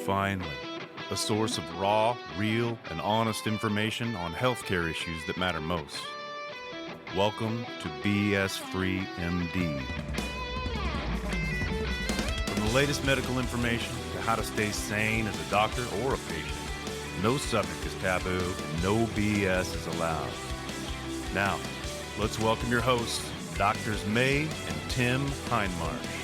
finally, a source of raw, real, and honest information on healthcare issues that matter most. Welcome to BS Free MD. From the latest medical information to how to stay sane as a doctor or a patient, no subject is taboo, no BS is allowed. Now, let's welcome your hosts, Doctors May and Tim Hindmarsh.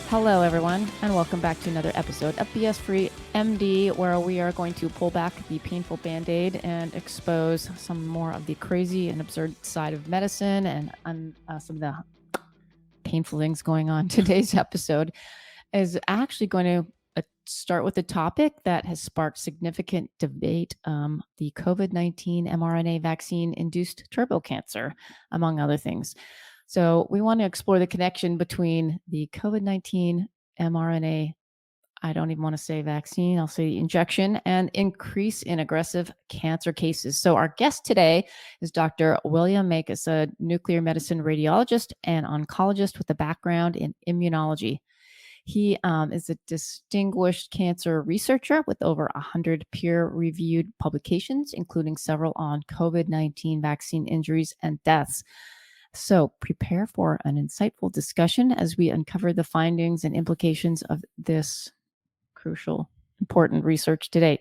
Hello, everyone, and welcome back to another episode of BS Free MD, where we are going to pull back the painful Band-Aid and expose some more of the crazy and absurd side of medicine and some of the painful things going on. Today's episode is actually going to start with a topic that has sparked significant debate, the COVID-19 mRNA vaccine-induced turbo cancer, among other things. So we want to explore the connection between the COVID-19 mRNA, I don't even want to say vaccine, I'll say injection, and increase in aggressive cancer cases. So our guest today is Dr. William Makis, a nuclear medicine radiologist and oncologist with a background in immunology. He is a distinguished cancer researcher with over 100 peer-reviewed publications, including several on COVID-19 vaccine injuries and deaths. So prepare for an insightful discussion as we uncover the findings and implications of this crucial, important research to date.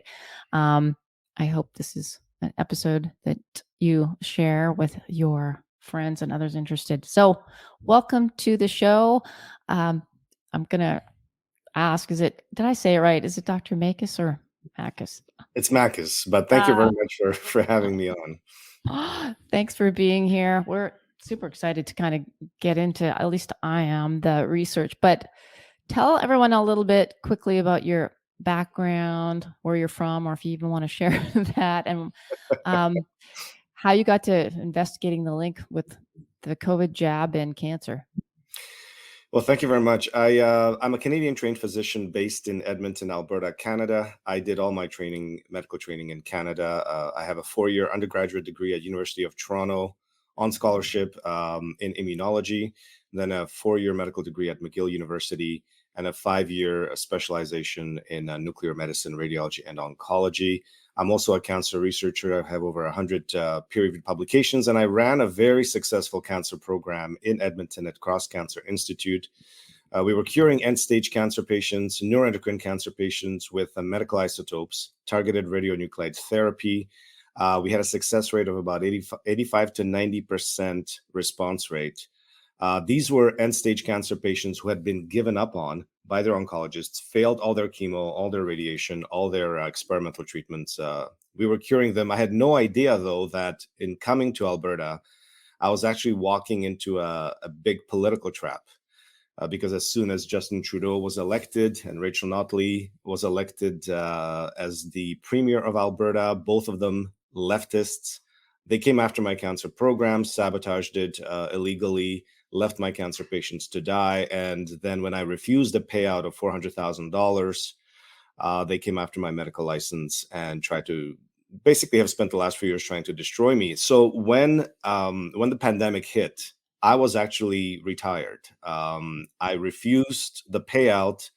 I hope this is an episode that you share with your friends and others interested. So welcome to the show. I'm going to ask, did I say it right? Is it Dr. Makis or Makis? It's Makis, but thank you very much for having me on. Thanks for being here. We're super excited to kind of get into, at least I am, the research. But tell everyone a little bit quickly about your background, where you're from, or if you even want to share that, and how you got to investigating the link with the COVID jab and cancer. Well, thank you very much. I'm a Canadian-trained physician based in Edmonton, Alberta, Canada. I did all my medical training in Canada. I have a 4-year undergraduate degree at University of Toronto on scholarship in immunology, then a 4-year medical degree at McGill University, and a 5-year specialization in nuclear medicine, radiology, and oncology. I'm also a cancer researcher. I have over 100 peer-reviewed publications, and I ran a very successful cancer program in Edmonton at Cross Cancer Institute. We were curing end-stage cancer patients, neuroendocrine cancer patients with medical isotopes, targeted radionuclide therapy. We had a success rate of about 85 to 90% response rate. These were end-stage cancer patients who had been given up on by their oncologists, failed all their chemo, all their radiation, all their experimental treatments. We were curing them. I had no idea, though, that in coming to Alberta, I was actually walking into a big political trap. Because as soon as Justin Trudeau was elected and Rachel Notley was elected as the premier of Alberta, both of them leftists, they came after my cancer program, sabotaged it illegally, left my cancer patients to die. And then when I refused a payout of $400,000, they came after my medical license and tried to basically have spent the last few years trying to destroy me. So when the pandemic hit, I was actually retired. I refused the payout.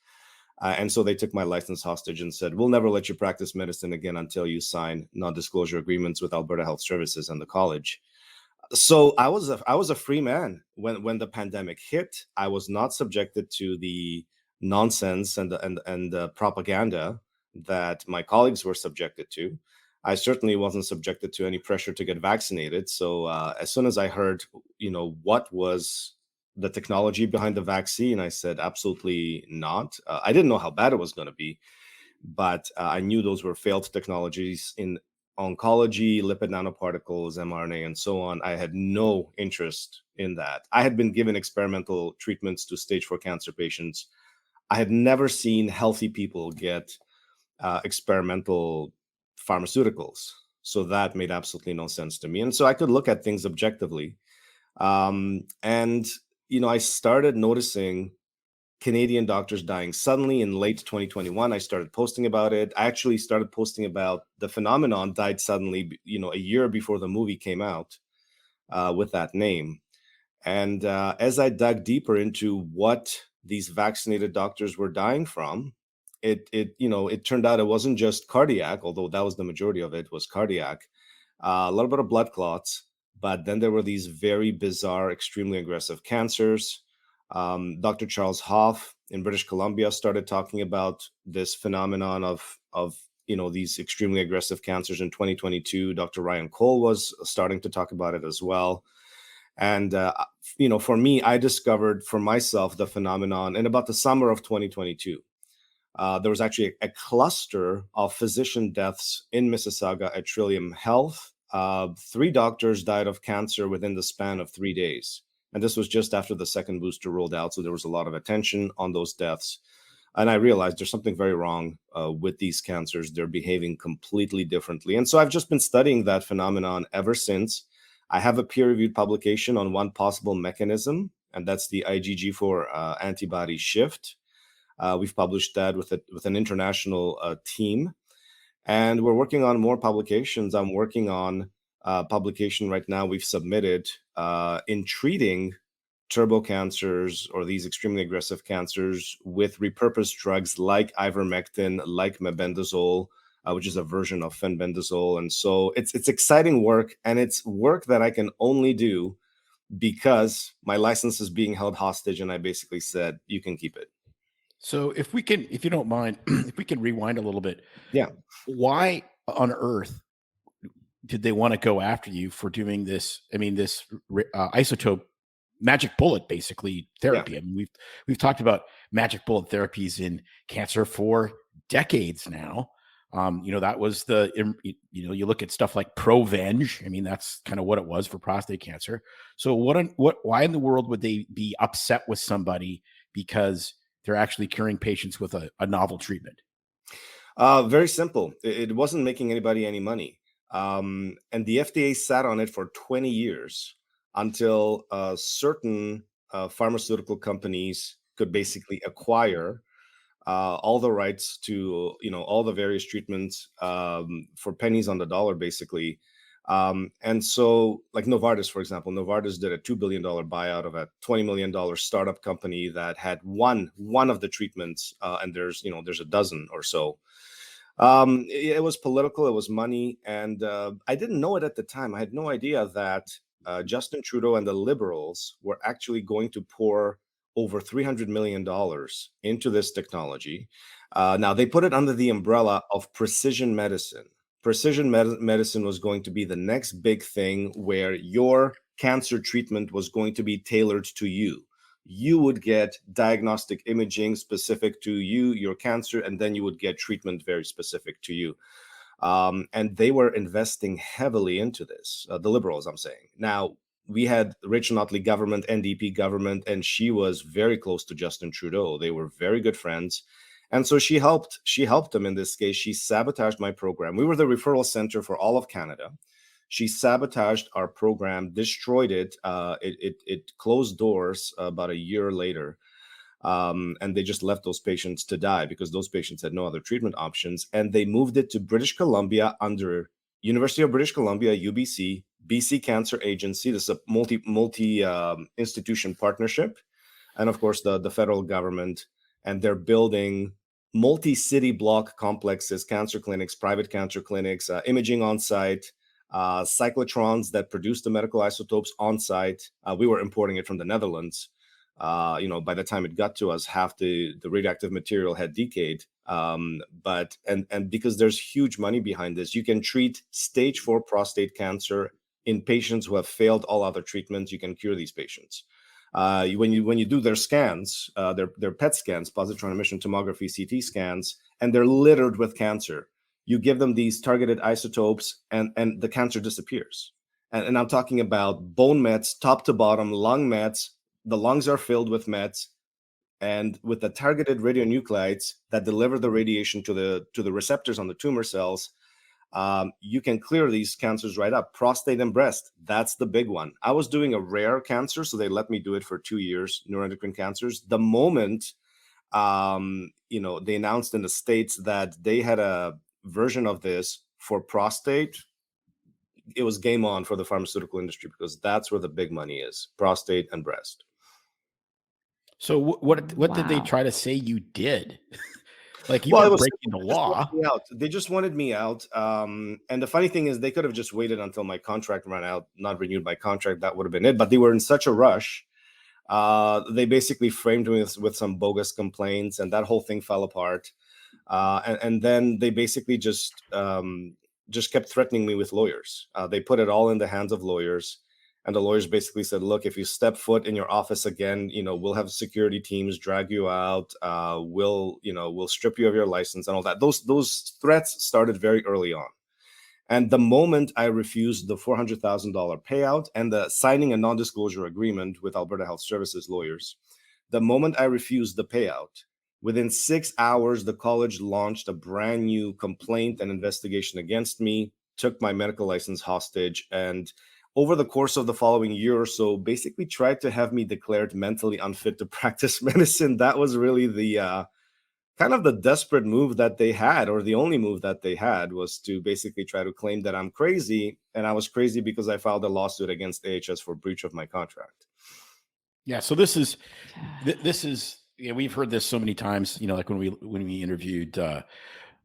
And so they took my license hostage and said, we'll never let you practice medicine again until you sign non-disclosure agreements with Alberta Health Services and the college. So I was a free man when the pandemic hit. I was not subjected to the nonsense and the propaganda that my colleagues were subjected to. I certainly wasn't subjected to any pressure to get vaccinated. So as soon as I heard, what was the technology behind the vaccine, I said, absolutely not. I didn't know how bad it was going to be, but I knew those were failed technologies in oncology, lipid nanoparticles, mRNA, and so on. I had no interest in that. I had been given experimental treatments to stage 4 cancer patients. I had never seen healthy people get experimental pharmaceuticals. So that made absolutely no sense to me. And so I could look at things objectively. I started noticing Canadian doctors dying suddenly in late 2021. I started posting about it. I actually started posting about the phenomenon died suddenly, a year before the movie came out with that name. And as I dug deeper into what these vaccinated doctors were dying from, it turned out it wasn't just cardiac, although that was the majority of it was cardiac, a little bit of blood clots, but then there were these very bizarre, extremely aggressive cancers. Dr. Charles Hoff in British Columbia started talking about this phenomenon of these extremely aggressive cancers in 2022. Dr. Ryan Cole was starting to talk about it as well. And for me, I discovered for myself the phenomenon in about the summer of 2022. There was actually a cluster of physician deaths in Mississauga at Trillium Health. 3 doctors died of cancer within the span of 3 days. And this was just after the second booster rolled out. So there was a lot of attention on those deaths. And I realized there's something very wrong with these cancers. They're behaving completely differently. And so I've just been studying that phenomenon ever since. I have a peer-reviewed publication on one possible mechanism, and that's the IgG4 antibody shift. We've published that with an international team. And we're working on more publications. I'm working on a publication right now we've submitted in treating turbo cancers or these extremely aggressive cancers with repurposed drugs like ivermectin, like mebendazole, which is a version of fenbendazole. And so it's exciting work, and it's work that I can only do because my license is being held hostage, and I basically said, you can keep it. So if you don't mind, if we can rewind a little bit. Yeah. Why on earth did they want to go after you for doing this? I mean, this isotope magic bullet, basically therapy. Yeah. I mean, we've talked about magic bullet therapies in cancer for decades now. That was you look at stuff like Provenge. I mean, that's kind of what it was for prostate cancer. So why in the world would they be upset with somebody because they're actually curing patients with a novel treatment? Very simple. It wasn't making anybody any money. And the FDA sat on it for 20 years until certain pharmaceutical companies could basically acquire all the rights to all the various treatments for pennies on the dollar, basically. And so, like Novartis, for example, Novartis did a $2 billion buyout of a $20 million startup company that had one of the treatments, and there's a dozen or so. It was political, it was money, and I didn't know it at the time. I had no idea that Justin Trudeau and the Liberals were actually going to pour over $300 million into this technology. Now, they put it under the umbrella of precision medicine. Precision medicine was going to be the next big thing where your cancer treatment was going to be tailored to you. You would get diagnostic imaging specific to you, your cancer, and then you would get treatment very specific to you. And they were investing heavily into this, the Liberals, I'm saying. Now, we had Rachel Notley government, NDP government, and she was very close to Justin Trudeau. They were very good friends. And so she helped them in this case. She sabotaged my program. We were the referral center for all of Canada. She sabotaged our program, destroyed it. It closed doors about a year later. And they just left those patients to die because those patients had no other treatment options. And they moved it to British Columbia under University of British Columbia, UBC, BC Cancer Agency. This is a multi institution partnership. And of course, the federal government. And they're building multi-city block complexes, cancer clinics, private cancer clinics, imaging on site, cyclotrons that produce the medical isotopes on site. We were importing it from the Netherlands. By the time it got to us, half the radioactive material had decayed. But because there's huge money behind this, you can treat stage 4 prostate cancer in patients who have failed all other treatments. You can cure these patients. When you do their scans, their PET scans, positron emission tomography, CT scans, and they're littered with cancer, you give them these targeted isotopes, and the cancer disappears. And I'm talking about bone mets, top to bottom, lung mets. The lungs are filled with mets, and with the targeted radionuclides that deliver the radiation to the receptors on the tumor cells, you can clear these cancers right up. Prostate and breast, that's the big one. I was doing a rare cancer, so they let me do it for 2 years, neuroendocrine cancers. The moment, they announced in the States that they had a version of this for prostate, it was game on for the pharmaceutical industry because that's where the big money is, prostate and breast. So what did they try to say you did? Like you Well, it weren't was breaking the they just wanted law. me out. They just wanted me out. And the funny thing is, they could have just waited until my contract ran out, not renewed my contract. That would have been it. But they were in such a rush. They basically framed me with some bogus complaints, and that whole thing fell apart. And then they basically just kept threatening me with lawyers. They put it all in the hands of lawyers. And the lawyers basically said, look, if you step foot in your office again, we'll have security teams drag you out. We'll strip you of your license and all that. Those threats started very early on. And the moment I refused the $400,000 payout and the signing a non-disclosure agreement with Alberta Health Services lawyers, the moment I refused the payout, within 6 hours, the college launched a brand new complaint and investigation against me, took my medical license hostage, and over the course of the following year or so, basically tried to have me declared mentally unfit to practice medicine. That was really the kind of the desperate move that they had, or the only move that they had, was to basically try to claim that I'm crazy. And I was crazy because I filed a lawsuit against AHS for breach of my contract. Yeah. So this is, we've heard this so many times, like when we interviewed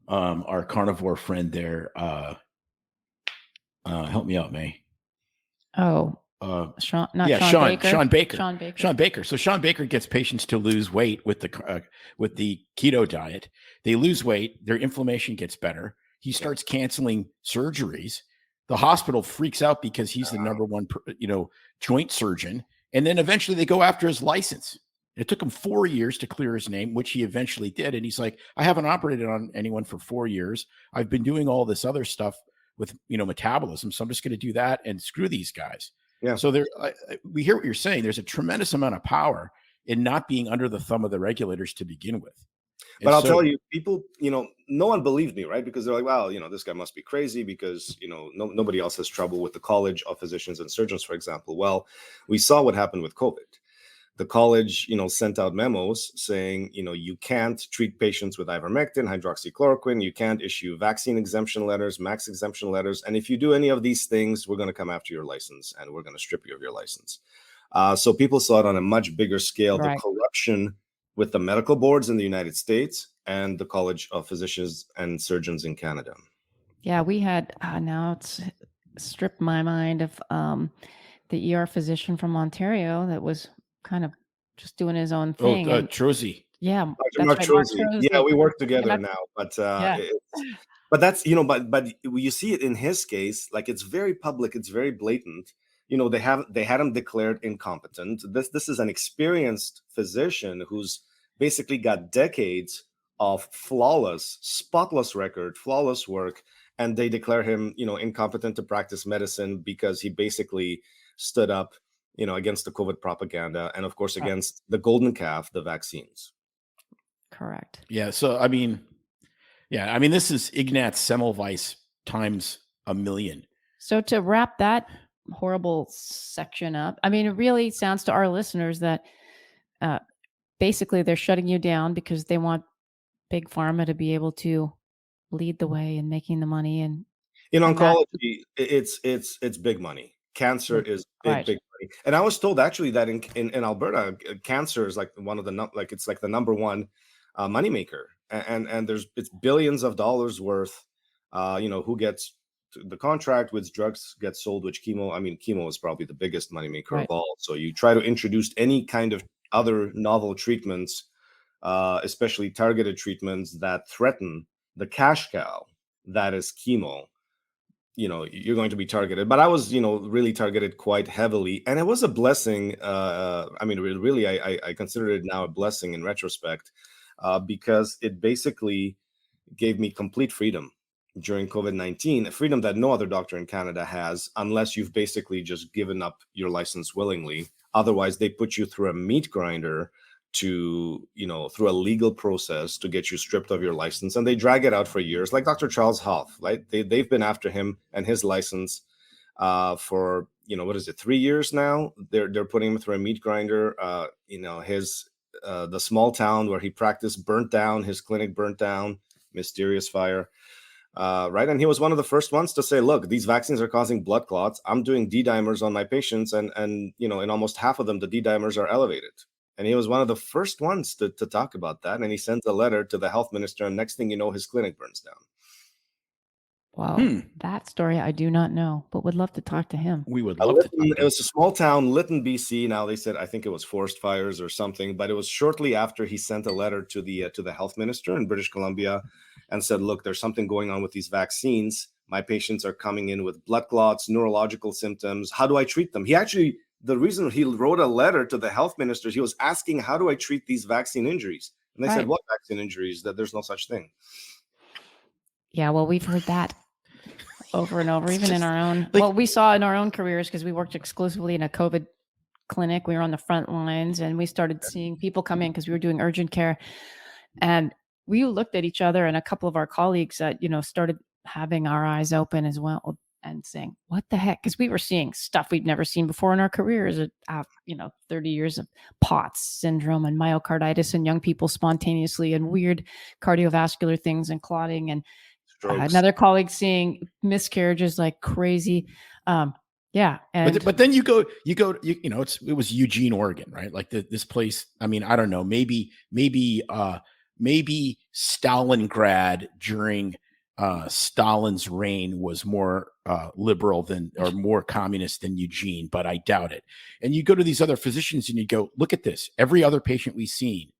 our carnivore friend there, help me out, May. Oh, Sean Baker. Sean Baker. So Sean Baker gets patients to lose weight with the keto diet. They lose weight. Their inflammation gets better. He starts canceling surgeries. The hospital freaks out because he's the number one, joint surgeon. And then eventually they go after his license. It took him 4 years to clear his name, which he eventually did. And he's like, I haven't operated on anyone for 4 years. I've been doing all this other stuff with, metabolism. So I'm just going to do that and screw these guys. Yeah. So we hear what you're saying. There's a tremendous amount of power in not being under the thumb of the regulators to begin with. But I'll tell you, people, no one believed me, right? Because they're like, well, this guy must be crazy because, nobody else has trouble with the College of Physicians and Surgeons, for example. Well, we saw what happened with COVID. The college, sent out memos saying, you can't treat patients with ivermectin, hydroxychloroquine. You can't issue vaccine exemption letters, max exemption letters. And if you do any of these things, we're going to come after your license and we're going to strip you of your license. So people saw it on a much bigger scale, right. The corruption with the medical boards in the United States and the College of Physicians and Surgeons in Canada. Yeah, we had, now it's stripped my mind of the ER physician from Ontario that was kind of just doing his own thing. Trozy. Yeah, Mark Trozy. Yeah, we work together now, but but that's but you see it in his case, like it's very public, it's very blatant. They had him declared incompetent. This is an experienced physician who's basically got decades of flawless, spotless record, flawless work, and they declare him, incompetent to practice medicine because he basically stood up against the COVID propaganda and, of course, against the golden calf, the vaccines. Correct. Yeah. So, this is Ignaz Semmelweis times a million. So to wrap that horrible section up, it really sounds to our listeners that basically they're shutting you down because they want Big Pharma to be able to lead the way in making the money. And in oncology, it's big money. Cancer is big money. And I was told actually that in Alberta, cancer is like one of the it's like the number one moneymaker, and it's billions of dollars worth. Who gets the contract, which drugs get sold, which chemo. Chemo is probably the biggest moneymaker of all. So you try to introduce any kind of other novel treatments, especially targeted treatments that threaten the cash cow that is chemo. You're going to be targeted. But I was, really targeted quite heavily. And it was a blessing. Really, I consider it now a blessing in retrospect, because it basically gave me complete freedom during COVID-19, a freedom that no other doctor in Canada has, unless you've basically just given up your license willingly. Otherwise, they put you through a meat grinder through a legal process to get you stripped of your license, and they drag it out for years, like Dr. Charles Hoff, right? They've been after him and his license for 3 years now. They're putting him through a meat grinder. The small town where he practiced burnt down, his clinic burnt down, mysterious fire, right? And he was one of the first ones to say, look, these vaccines are causing blood clots. I'm doing D-dimers on my patients, and in almost half of them, the D-dimers are elevated. And he was one of the first ones to talk about that. And he sends a letter to the health minister, and next thing you know, his clinic burns down. Wow. That story I do not know, but would love to talk to him. We would love to talk to him. It was a small town, Lytton, BC. Now they said, I think it was forest fires or something, but it was shortly after he sent a letter to the health minister in British Columbia and said, look, there's something going on with these vaccines. My patients are coming in with blood clots, neurological symptoms. How do I treat them? The reason he wrote a letter to the health minister, he was asking, how do I treat these vaccine injuries? And they said, what vaccine injuries? That there's no such thing. Yeah, well, we've heard that over and over, even in our own, well, we saw in our own careers, because we worked exclusively in a COVID clinic. We were on the front lines, and we started seeing people come in because we were doing urgent care. And we looked at each other, and a couple of our colleagues that, started having our eyes open as well and saying, what the heck? Because we were seeing stuff we'd never seen before in our careers, 30 years of POTS syndrome and myocarditis in young people spontaneously, and weird cardiovascular things and clotting, and another colleague seeing miscarriages like crazy. Yeah. And but then you go, it was Eugene, Oregon, right? Like this place. I mean, I don't know, maybe Stalingrad during Stalin's reign was more liberal or more communist than Eugene, but I doubt it. And you go to these other physicians and you go, look at this. Every other patient we've seen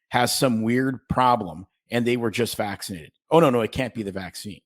has some weird problem, and they were just vaccinated. Oh, no, it can't be the vaccine.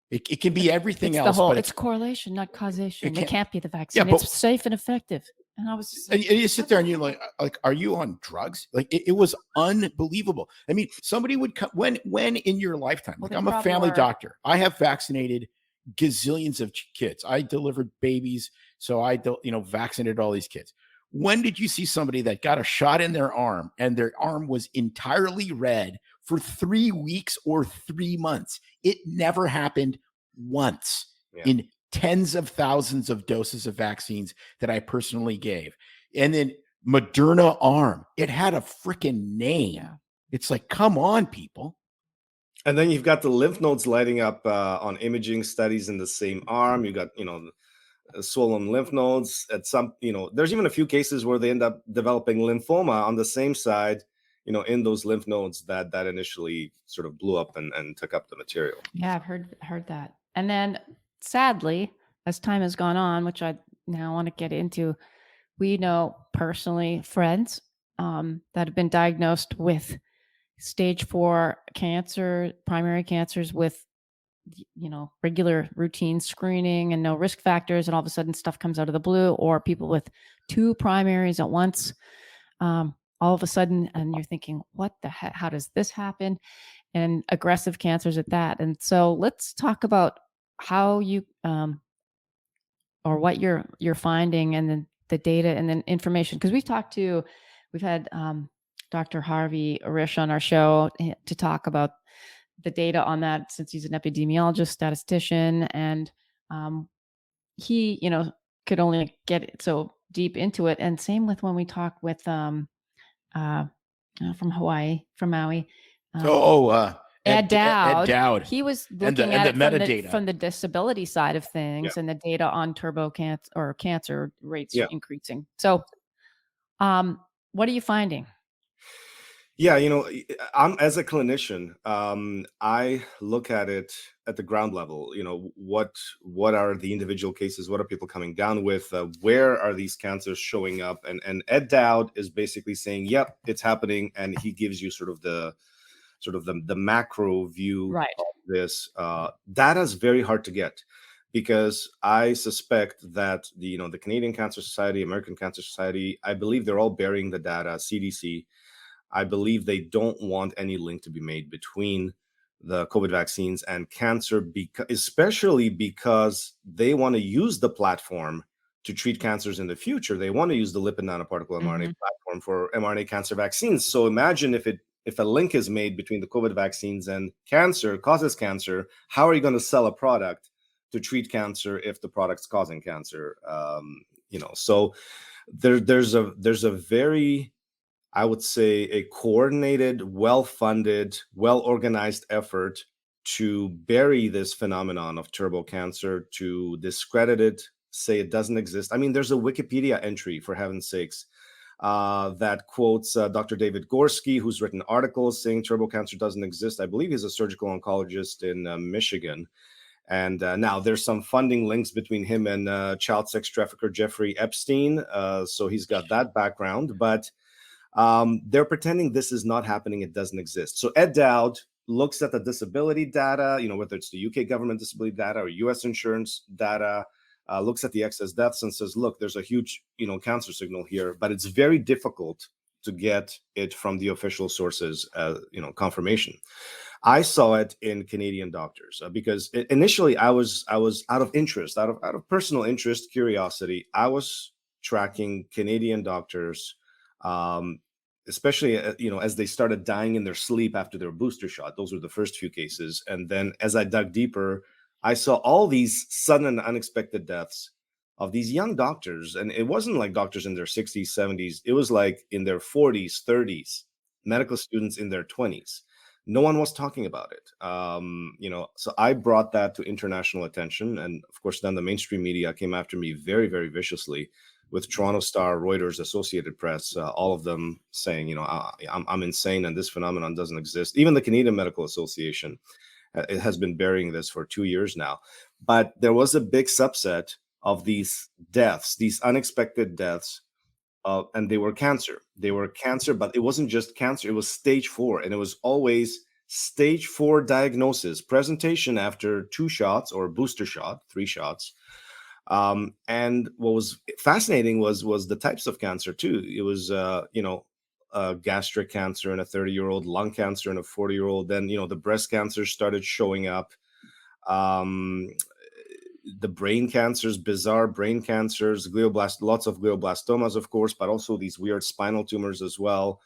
It can be everything else. But it's correlation, not causation. It can't be the vaccine. Yeah, it's safe and effective. And I was, and you sit there and you're like, are you on drugs? Like it was unbelievable. I mean, somebody would come when in your lifetime. Like, I'm a family doctor. I have vaccinated gazillions of kids. I delivered babies, so I vaccinated all these kids. When did you see somebody that got a shot in their arm and their arm was entirely red for 3 weeks or 3 months? It never happened once in tens of thousands of doses of vaccines that I personally gave. And then Moderna arm, it had a freaking name. Yeah. It's like, come on, people. And then you've got the lymph nodes lighting up on imaging studies in the same arm. You got, swollen lymph nodes at some, there's even a few cases where they end up developing lymphoma on the same side, in those lymph nodes that initially sort of blew up and took up the material. Yeah, I've heard that. And then sadly, as time has gone on, which I now want to get into, we know personally friends that have been diagnosed with stage 4 cancer, primary cancers with regular routine screening and no risk factors, and all of a sudden stuff comes out of the blue, or people with 2 primaries at once, all of a sudden, and you're thinking, what the heck, how does this happen? And aggressive cancers at that. And so let's talk about how you or what you're finding, and then the data and then information, because we've had Dr. Harvey Risch on our show to talk about the data on that, since he's an epidemiologist, statistician, and he, could only get so deep into it. And same with when we talk with from Maui. Ed Dowd. He was looking at it from the disability side of things, and the data on cancer rates increasing. So, what are you finding? Yeah, I'm, as a clinician, I look at it at the ground level. What are the individual cases? What are people coming down with? Where are these cancers showing up? And Ed Dowd is basically saying, yep, it's happening. And he gives you sort of the macro view of this. Data is very hard to get, because I suspect that the Canadian Cancer Society, American Cancer Society, I believe they're all burying the data, CDC. I believe they don't want any link to be made between the COVID vaccines and cancer, especially because they want to use the platform to treat cancers in the future. They want to use the lipid nanoparticle mRNA platform for mRNA cancer vaccines. So imagine if a link is made between the COVID vaccines and cancer, causes cancer, how are you going to sell a product to treat cancer if the product's causing cancer? So there's a very, I would say, a coordinated, well-funded, well-organized effort to bury this phenomenon of turbo cancer, to discredit it, say it doesn't exist. I mean, there's a Wikipedia entry, for heaven's sakes, that quotes Dr. David Gorski, who's written articles saying turbo cancer doesn't exist. I believe he's a surgical oncologist in Michigan. And now there's some funding links between him and child sex trafficker Jeffrey Epstein. So he's got that background, but they're pretending this is not happening. It doesn't exist. So Ed Dowd looks at the disability data, whether it's the UK government disability data or US insurance data, looks at the excess deaths and says, look, there's a huge, cancer signal here, but it's very difficult to get it from the official sources, confirmation. I saw it in Canadian doctors because initially I was out of interest, out of personal interest, curiosity. I was tracking Canadian doctors, especially as they started dying in their sleep after their booster shot. Those were the first few cases, and then as I dug deeper, I saw all these sudden and unexpected deaths of these young doctors, and it wasn't like doctors in their 60s, 70s. It was like in their 40s, 30s, medical students in their 20s. No one was talking about it. So I brought that to international attention. And of course, then the mainstream media came after me very, very viciously with Toronto Star, Reuters, Associated Press, all of them saying, I'm insane and this phenomenon doesn't exist. Even the Canadian Medical Association it has been burying this for 2 years now. But there was a big subset of these deaths, these unexpected deaths, and they were cancer. They were cancer, but it wasn't just cancer. It was stage 4, and it was always stage 4 diagnosis, presentation after 2 shots or booster shot, 3 shots. And what was fascinating was the types of cancer too. It was, gastric cancer in a 30-year-old, lung cancer in a 40-year-old. Then, the breast cancer started showing up. The brain cancers, bizarre brain cancers, lots of glioblastomas, of course, but also these weird spinal tumors as well.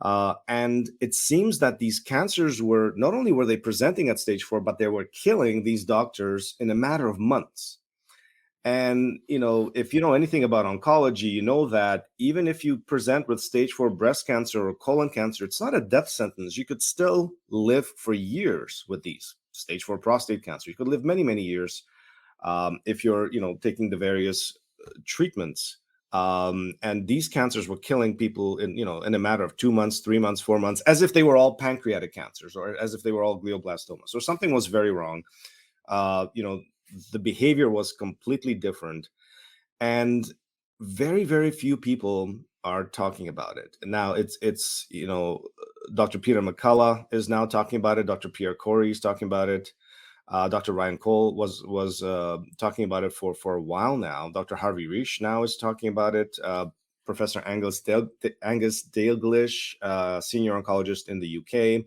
And it seems that these cancers were, not only were they presenting at stage 4, but they were killing these doctors in a matter of months. And, if you know anything about oncology, you know that even if you present with stage 4 breast cancer or colon cancer, it's not a death sentence. You could still live for years with these. Stage 4 prostate cancer, you could live many, many years if you're, taking the various treatments. And these cancers were killing people in a matter of 2 months, 3 months, 4 months, as if they were all pancreatic cancers or as if they were all glioblastomas. So something was very wrong. The behavior was completely different, and very, very few people are talking about it. Now it's Dr. Peter McCullough is now talking about it. Dr. Pierre Corey is talking about it. Dr. Ryan Cole was talking about it for a while now. Dr. Harvey Reish now is talking about it. Professor Angus Dalglish, senior oncologist in the UK.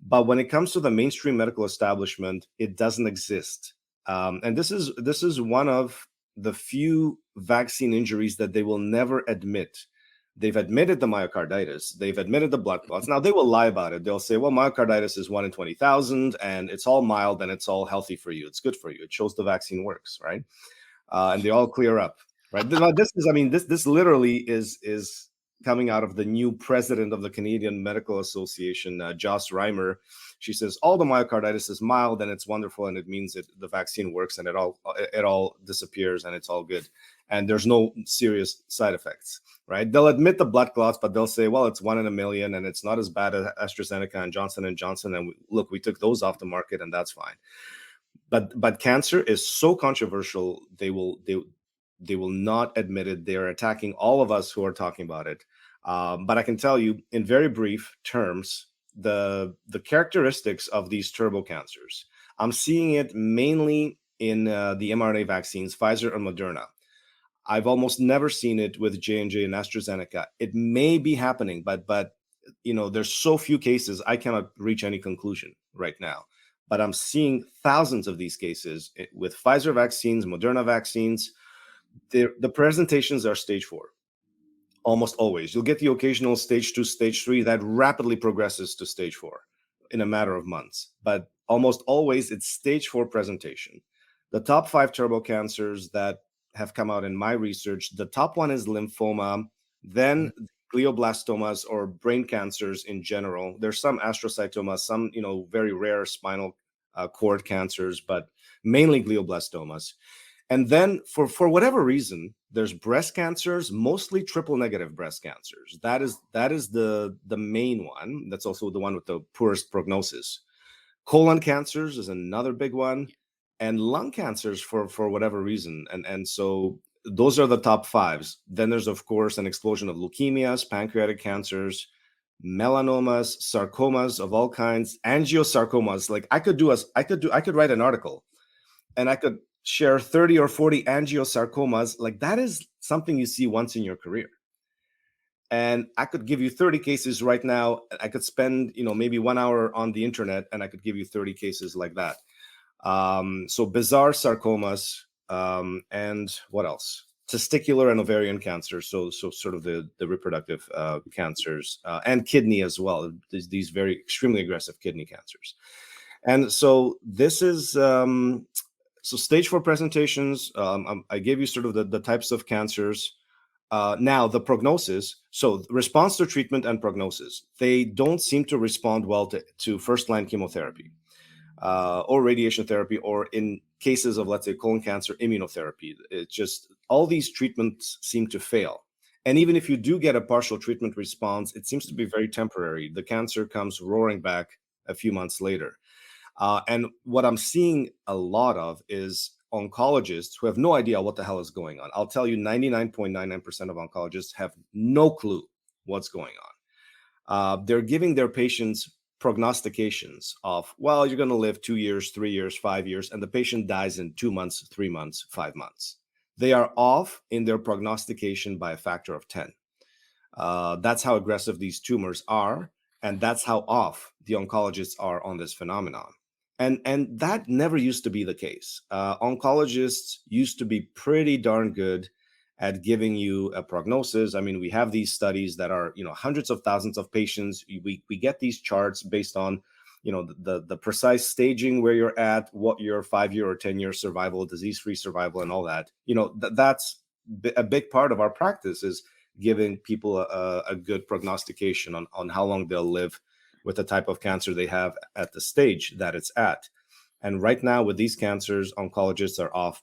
But when it comes to the mainstream medical establishment, it doesn't exist. And this is one of the few vaccine injuries that they will never admit. They've admitted the myocarditis. They've admitted the blood clots. Now, they will lie about it. They'll say, well, myocarditis is 1 in 20,000, and it's all mild, and it's all healthy for you. It's good for you. It shows the vaccine works, right? And they all clear up, right? Now, this literally is coming out of the new president of the Canadian Medical Association, Joss Reimer. She says all the myocarditis is mild and it's wonderful, and it means that the vaccine works and it all disappears and it's all good, and there's no serious side effects, right? They'll admit the blood clots, but they'll say, well, it's 1 in a million and it's not as bad as AstraZeneca and Johnson & Johnson, and we took those off the market and that's fine. But cancer is so controversial, they will not admit it. They're attacking all of us who are talking about it. But I can tell you in very brief terms, the characteristics of these turbo cancers. I'm seeing it mainly in the mRNA vaccines, Pfizer and Moderna. I've almost never seen it with J&J and AstraZeneca. It may be happening, but there's so few cases, I cannot reach any conclusion right now. But I'm seeing thousands of these cases with Pfizer vaccines, Moderna vaccines. The presentations are stage 4. Almost always. You'll get the occasional stage 2, stage 3 that rapidly progresses to stage 4 in a matter of months. But almost always it's stage 4 presentation. The top 5 turbo cancers that have come out in my research, the top one is lymphoma, then glioblastomas or brain cancers in general. There's some astrocytomas, some very rare spinal cord cancers, but mainly glioblastomas. And then for whatever reason, there's breast cancers, mostly triple negative breast cancers. That is the main one. That's also the one with the poorest prognosis. Colon cancers is another big one, and lung cancers for whatever reason. And so those are the top fives. Then there's of course an explosion of leukemias, pancreatic cancers, melanomas, sarcomas of all kinds, angiosarcomas. Like I could write an article and I could share 30 or 40 angiosarcomas. Like that is something you see once in your career. And I could give you 30 cases right now. I could spend, maybe 1 hour on the internet and I could give you 30 cases like that. So bizarre sarcomas, and what else? Testicular and ovarian cancer. So sort of the reproductive cancers, and kidney as well. These very extremely aggressive kidney cancers. And so this is, so stage 4 presentations. I gave you sort of the types of cancers. Now the prognosis, so response to treatment and prognosis, they don't seem to respond well to first-line chemotherapy or radiation therapy, or in cases of, let's say, colon cancer, immunotherapy. It's just all these treatments seem to fail. And even if you do get a partial treatment response, it seems to be very temporary. The cancer comes roaring back a few months later. And what I'm seeing a lot of is oncologists who have no idea what the hell is going on. I'll tell you, 99.99% of oncologists have no clue what's going on. They're giving their patients prognostications of, well, you're going to live 2 years, 3 years, 5 years, and the patient dies in 2 months, 3 months, 5 months. They are off in their prognostication by a factor of 10. That's how aggressive these tumors are, and that's how off the oncologists are on this phenomenon. And that never used to be the case. Oncologists used to be pretty darn good at giving you a prognosis. I mean, we have these studies that are, hundreds of thousands of patients. We get these charts based on, the precise staging where you're at, what your 5-year or 10-year survival, disease-free survival, and all that. That's a big part of our practice, is giving people a good prognostication on how long they'll live with the type of cancer they have at the stage that it's at. And right now with these cancers, oncologists are off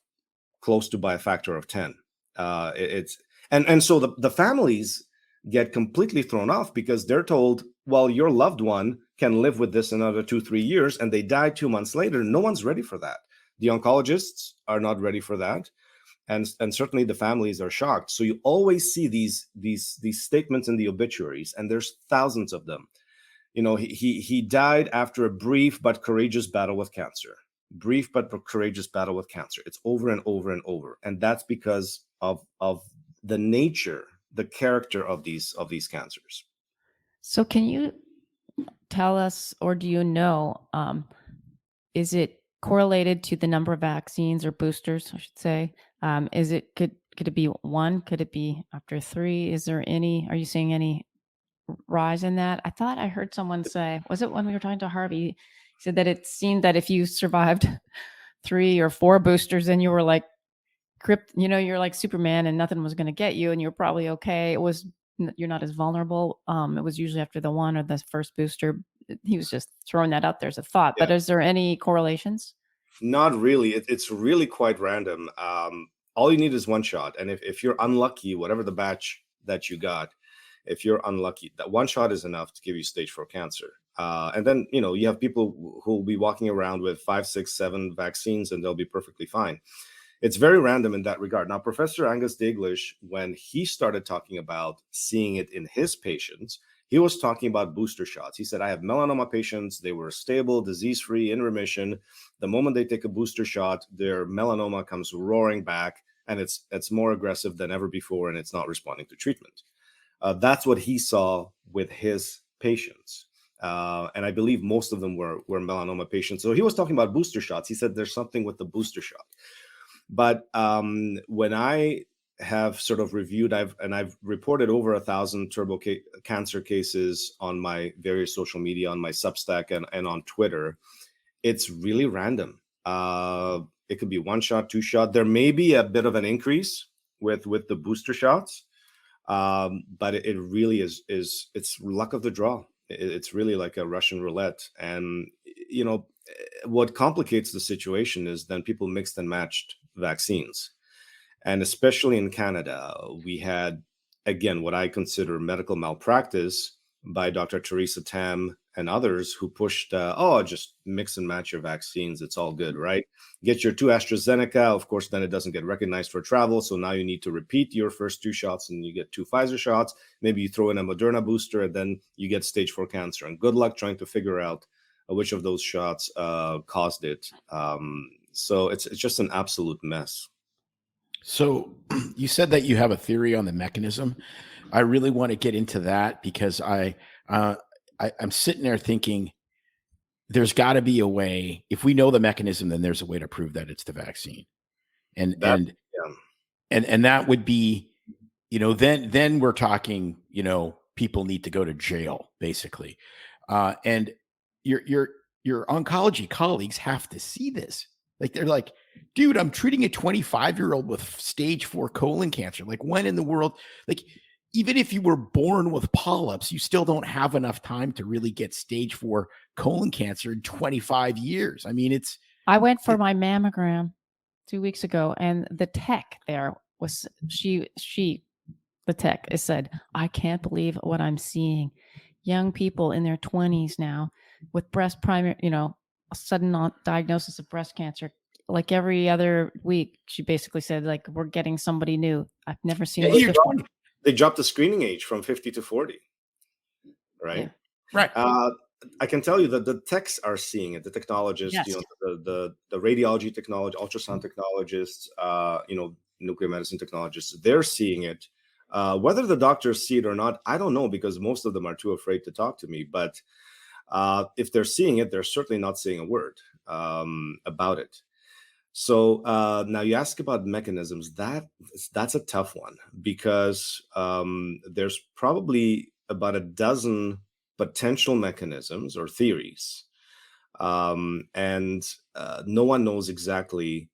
close to by a factor of 10. So the families get completely thrown off because they're told, well, your loved one can live with this another 2-3 years, and they die 2 months later. No one's ready for that. The oncologists are not ready for that. And certainly the families are shocked. So you always see these statements in the obituaries, and there's thousands of them. He died after a brief but courageous battle with cancer. Brief but courageous battle with cancer. It's over and over and over. And that's because of the nature, the character of these cancers. So can you tell us, or do you know, is it correlated to the number of vaccines or boosters, I should say? Could it be 1? Could it be after 3? Are you seeing any rise in that? I thought I heard someone say, was it when we were talking to Harvey? He said that it seemed that if you survived 3 or 4 boosters, then you were like you're like Superman and nothing was going to get you, and you're probably okay. You're not as vulnerable. It was usually after the 1 or the first booster. He was just throwing that out there as a thought. Yeah. But is there any correlations? Not really. It's really quite random. All you need is 1 shot. And if you're unlucky, whatever the batch that you got, if you're unlucky, that 1 shot is enough to give you stage 4 cancer. And then, you have people who will be walking around with 5, 6, 7 vaccines, and they'll be perfectly fine. It's very random in that regard. Now, Professor Angus Daglish, when he started talking about seeing it in his patients, he was talking about booster shots. He said, I have melanoma patients. They were stable, disease-free, in remission. The moment they take a booster shot, their melanoma comes roaring back, and it's more aggressive than ever before, and it's not responding to treatment. That's what he saw with his patients. And I believe most of them were melanoma patients. So he was talking about booster shots. He said there's something with the booster shot. But when I have sort of reviewed, I've reported over 1,000 turbo cancer cases on my various social media, on my Substack and on Twitter. It's really random. It could be 1 shot, 2 shot. There may be a bit of an increase with the booster shots. But it really is it's luck of the draw. It's really like a Russian roulette. And, what complicates the situation is then people mixed and matched vaccines. And especially in Canada, we had, again, what I consider medical malpractice by Dr. Theresa Tam and others who pushed, just mix and match your vaccines. It's all good, right? Get your 2 AstraZeneca. Of course, then it doesn't get recognized for travel. So now you need to repeat your first 2 shots and you get 2 Pfizer shots. Maybe you throw in a Moderna booster and then you get stage 4 cancer. And good luck trying to figure out which of those shots caused it. So it's just an absolute mess. So you said that you have a theory on the mechanism. I really want to get into that because I'm sitting there thinking there's got to be a way. If we know the mechanism, then there's a way to prove that it's the vaccine, and that would be, then we're talking, people need to go to jail basically, and your oncology colleagues have to see this. Like, they're like, dude, I'm treating a 25-year-old with stage 4 colon cancer. Like, when in the world, like, even if you were born with polyps, you still don't have enough time to really get stage 4 colon cancer in 25 years. I mean, I went for my mammogram 2 weeks ago, and the tech there was, the tech said, I can't believe what I'm seeing. Young people in their 20s now with a sudden diagnosis of breast cancer. Like every other week, she basically said, like, we're getting somebody new. I've never seen this before. They dropped the screening age from 50 to 40, right? Yeah. Right. I can tell you that the techs are seeing it. The technologists, Yes. the radiology technology, ultrasound technologists, nuclear medicine technologists, they're seeing it. Whether the doctors see it or not, I don't know, because most of them are too afraid to talk to me. But if they're seeing it, they're certainly not saying a word about it. So now you ask about mechanisms. That's a tough one, because there's probably about a dozen potential mechanisms or theories, and no one knows exactly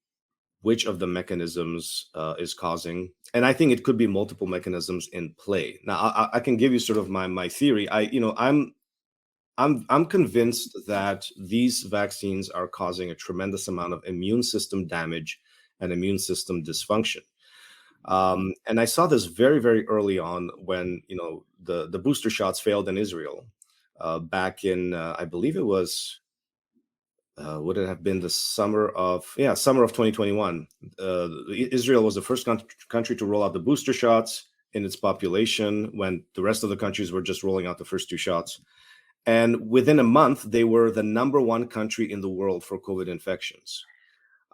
which of the mechanisms is causing. And I think it could be multiple mechanisms in play. Now I can give you sort of my theory. I'm convinced that these vaccines are causing a tremendous amount of immune system damage and immune system dysfunction. And I saw this very, very early on when, the booster shots failed in Israel back in, I believe it was, would it have been the summer of 2021. Israel was the first country to roll out the booster shots in its population when the rest of the countries were just rolling out the first 2 shots. And within a month, they were the #1 country in the world for COVID infections.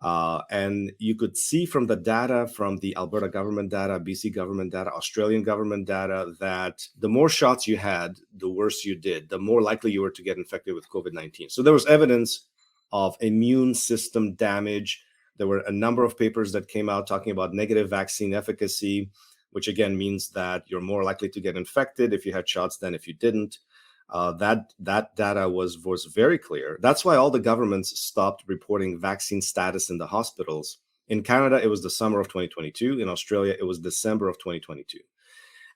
And you could see from the data, from the Alberta government data, BC government data, Australian government data, that the more shots you had, the worse you did, the more likely you were to get infected with COVID-19. So there was evidence of immune system damage. There were a number of papers that came out talking about negative vaccine efficacy, which again means that you're more likely to get infected if you had shots than if you didn't. That data was very clear. That's why all the governments stopped reporting vaccine status in the hospitals. In Canada, it was the summer of 2022. In Australia, it was December of 2022.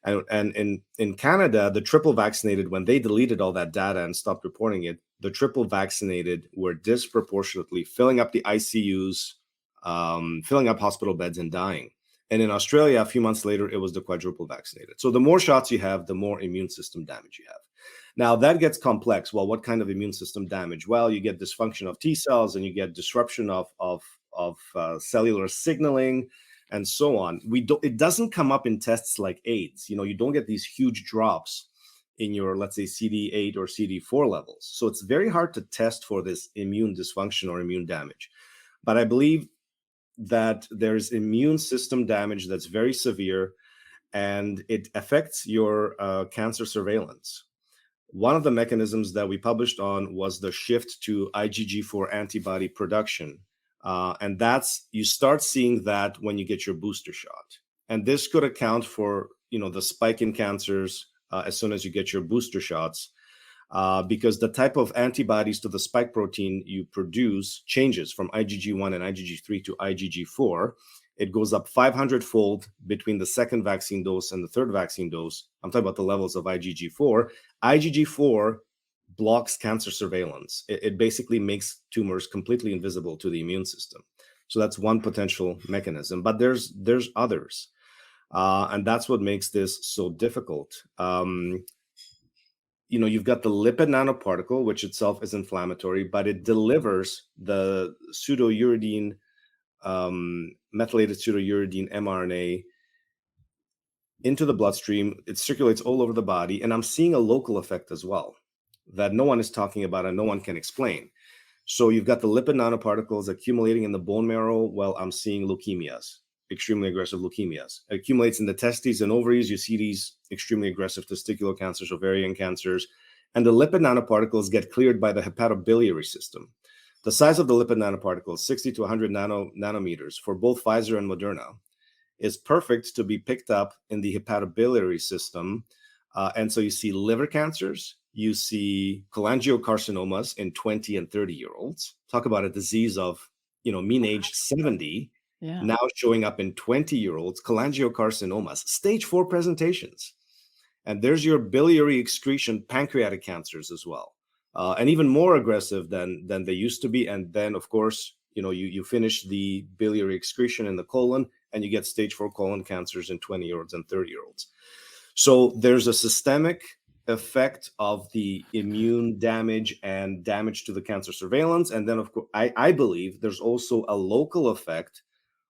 And in Canada, the triple vaccinated, when they deleted all that data and stopped reporting it, the triple vaccinated were disproportionately filling up the ICUs, filling up hospital beds and dying. And in Australia, a few months later, it was the quadruple vaccinated. So the more shots you have, the more immune system damage you have. Now, that gets complex. Well, what kind of immune system damage? Well, you get dysfunction of T cells and you get disruption of cellular signaling and so on. It doesn't come up in tests like AIDS. You don't get these huge drops in your, let's say, CD8 or CD4 levels. So it's very hard to test for this immune dysfunction or immune damage. But I believe that there's immune system damage that's very severe, and it affects your cancer surveillance. One of the mechanisms that we published on was the shift to IgG4 antibody production. And you start seeing that when you get your booster shot. And this could account for, the spike in cancers as soon as you get your booster shots, because the type of antibodies to the spike protein you produce changes from IgG1 and IgG3 to IgG4. It goes up 500-fold between the second vaccine dose and the third vaccine dose. I'm talking about the levels of IgG4. IgG4 blocks cancer surveillance. It basically makes tumors completely invisible to the immune system. So that's one potential mechanism, but there's others. And that's what makes this so difficult. You've got the lipid nanoparticle, which itself is inflammatory, but it delivers the pseudouridine, methylated pseudouridine mRNA into the bloodstream. It circulates all over the body. And I'm seeing a local effect as well that no one is talking about and no one can explain. So you've got the lipid nanoparticles accumulating in the bone marrow. Well, I'm seeing leukemias, extremely aggressive leukemias. It accumulates in the testes and ovaries. You see these extremely aggressive testicular cancers, ovarian cancers. And the lipid nanoparticles get cleared by the hepatobiliary system. The size of the lipid nanoparticles, 60 to 100 nanometers for both Pfizer and Moderna, is perfect to be picked up in the hepatobiliary system. And so you see liver cancers, you see cholangiocarcinomas in 20 and 30-year-olds. Talk about a disease of, mean age 70, now showing up in 20-year-olds, cholangiocarcinomas, stage 4 presentations. And there's your biliary excretion pancreatic cancers as well, and even more aggressive than they used to be. And then, of course, you finish the biliary excretion in the colon, and you get stage 4 colon cancers in 20-year-olds and 30-year-olds. So there's a systemic effect of the immune damage and damage to the cancer surveillance. And then, of course, I believe there's also a local effect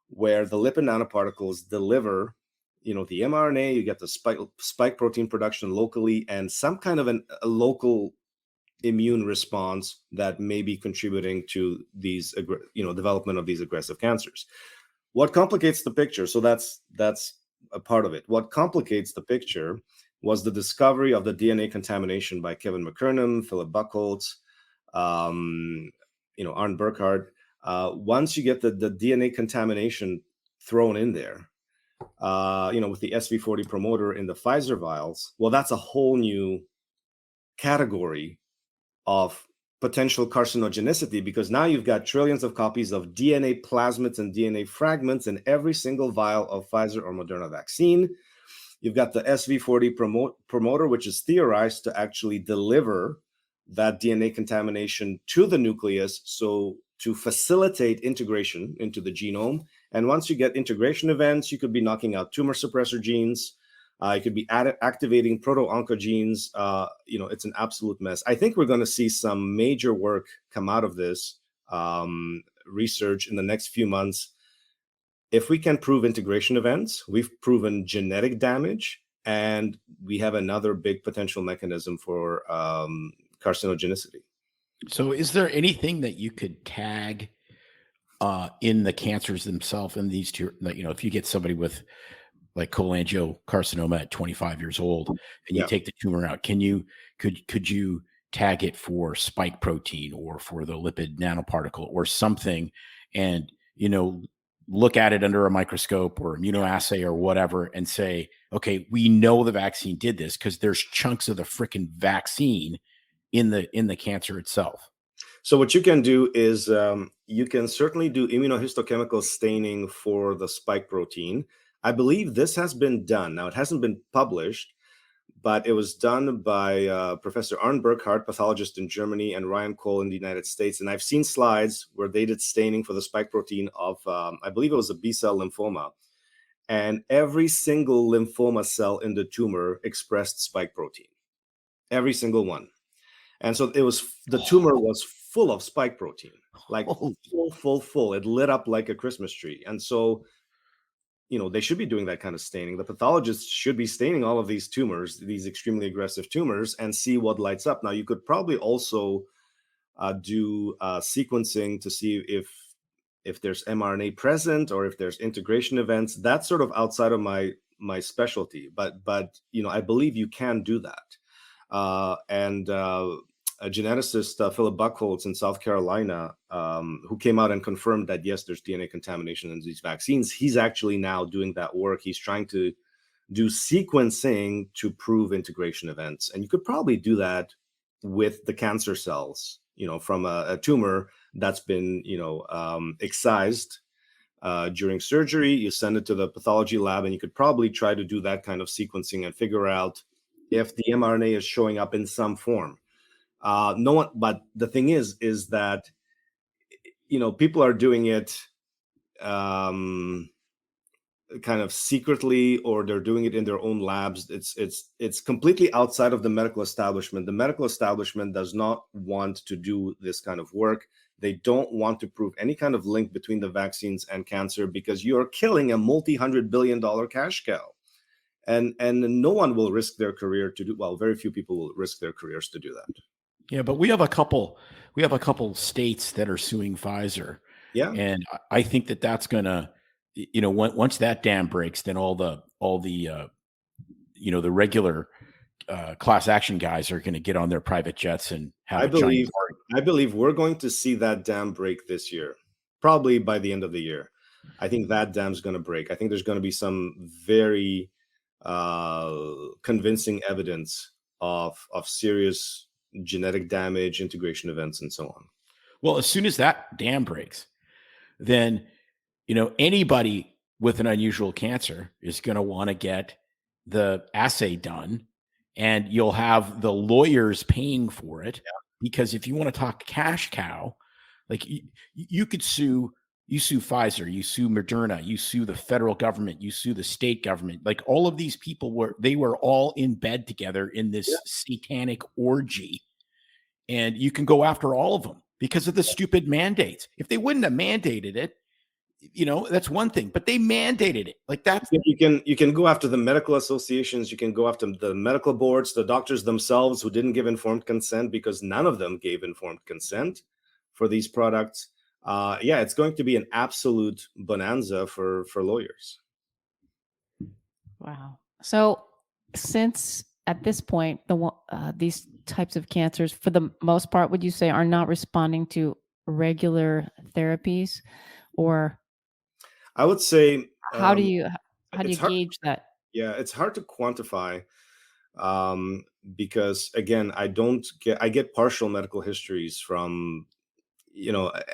where the lipid nanoparticles deliver, the mRNA, you get the spike protein production locally, and some kind of a local immune response that may be contributing to these, development of these aggressive cancers. What complicates the picture? So that's a part of it. What complicates the picture was the discovery of the DNA contamination by Kevin McKernan, Philip Buchholz, Arne Burkhardt. Once you get the DNA contamination thrown in there, with the SV40 promoter in the Pfizer vials, well, that's a whole new category of potential carcinogenicity, because now you've got trillions of copies of DNA plasmids and DNA fragments in every single vial of Pfizer or Moderna vaccine. You've got the SV40 promoter, which is theorized to actually deliver that DNA contamination to the nucleus, so to facilitate integration into the genome. And once you get integration events, you could be knocking out tumor suppressor genes. You could be activating proto-oncogenes. It's an absolute mess. I think we're going to see some major work come out of this research in the next few months. If we can prove integration events, we've proven genetic damage, and we have another big potential mechanism for carcinogenicity. So is there anything that you could tag in the cancers themselves, in these two, if you get somebody with like cholangiocarcinoma at 25 years old and you take the tumor out, could you tag it for spike protein or for the lipid nanoparticle or something, and look at it under a microscope or immunoassay or whatever and say, okay, we know the vaccine did this because there's chunks of the freaking vaccine in the cancer itself? So what you can do is you can certainly do immunohistochemical staining for the spike protein. I believe this has been done. Now, it hasn't been published, but it was done by Professor Arne Burkhardt, pathologist in Germany, and Ryan Cole in the United States. And I've seen slides where they did staining for the spike protein of, I believe it was a B-cell lymphoma. And every single lymphoma cell in the tumor expressed spike protein, every single one. And so the tumor was full of spike protein, like full. It lit up like a Christmas tree. And so, they should be doing that kind of staining. The pathologists should be staining all of these tumors, these extremely aggressive tumors, and see what lights up. Now, you could probably also do sequencing to see if there's mRNA present or if there's integration events. That's sort of outside of my specialty, but I believe you can do that. And a geneticist, Philip Buchholz in South Carolina, who came out and confirmed that, yes, there's DNA contamination in these vaccines. He's actually now doing that work. He's trying to do sequencing to prove integration events. And you could probably do that with the cancer cells, from a tumor that's been, excised during surgery. You send it to the pathology lab, and you could probably try to do that kind of sequencing and figure out if the mRNA is showing up in some form. But the thing is that, people are doing it kind of secretly, or they're doing it in their own labs. It's completely outside of the medical establishment. The medical establishment does not want to do this kind of work. They don't want to prove any kind of link between the vaccines and cancer, because you're killing a multi-$100 billion cash cow. And no one will risk their career to do, well, very few people will risk their careers to do that. Yeah, but we have a couple states that are suing Pfizer. Yeah. And I think that that's going to, once that dam breaks, then all the the regular class action guys are going to get on their private jets and have I believe we're going to see that dam break this year, probably by the end of the year. I think that dam's going to break. I think there's going to be some very convincing evidence of serious genetic damage, integration events, and so on. Well, as soon as that dam breaks, then anybody with an unusual cancer is going to want to get the assay done, and you'll have the lawyers paying for it. Yeah. Because if you want to talk cash cow, like you could sue Pfizer, you sue Moderna, you sue the federal government, you sue the state government. Like all of these people were all in bed together in this satanic orgy, and you can go after all of them because of the stupid mandates. If they wouldn't have mandated it, that's one thing, but they mandated it. Like that's you can go after the medical associations, you can go after the medical boards, the doctors themselves who didn't give informed consent, because none of them gave informed consent for these products. It's going to be an absolute bonanza for lawyers. Wow. So since at this point, these types of cancers, for the most part, would you say are not responding to regular therapies, or I would say how do you gauge that? Yeah, it's hard to quantify because again, I get partial medical histories from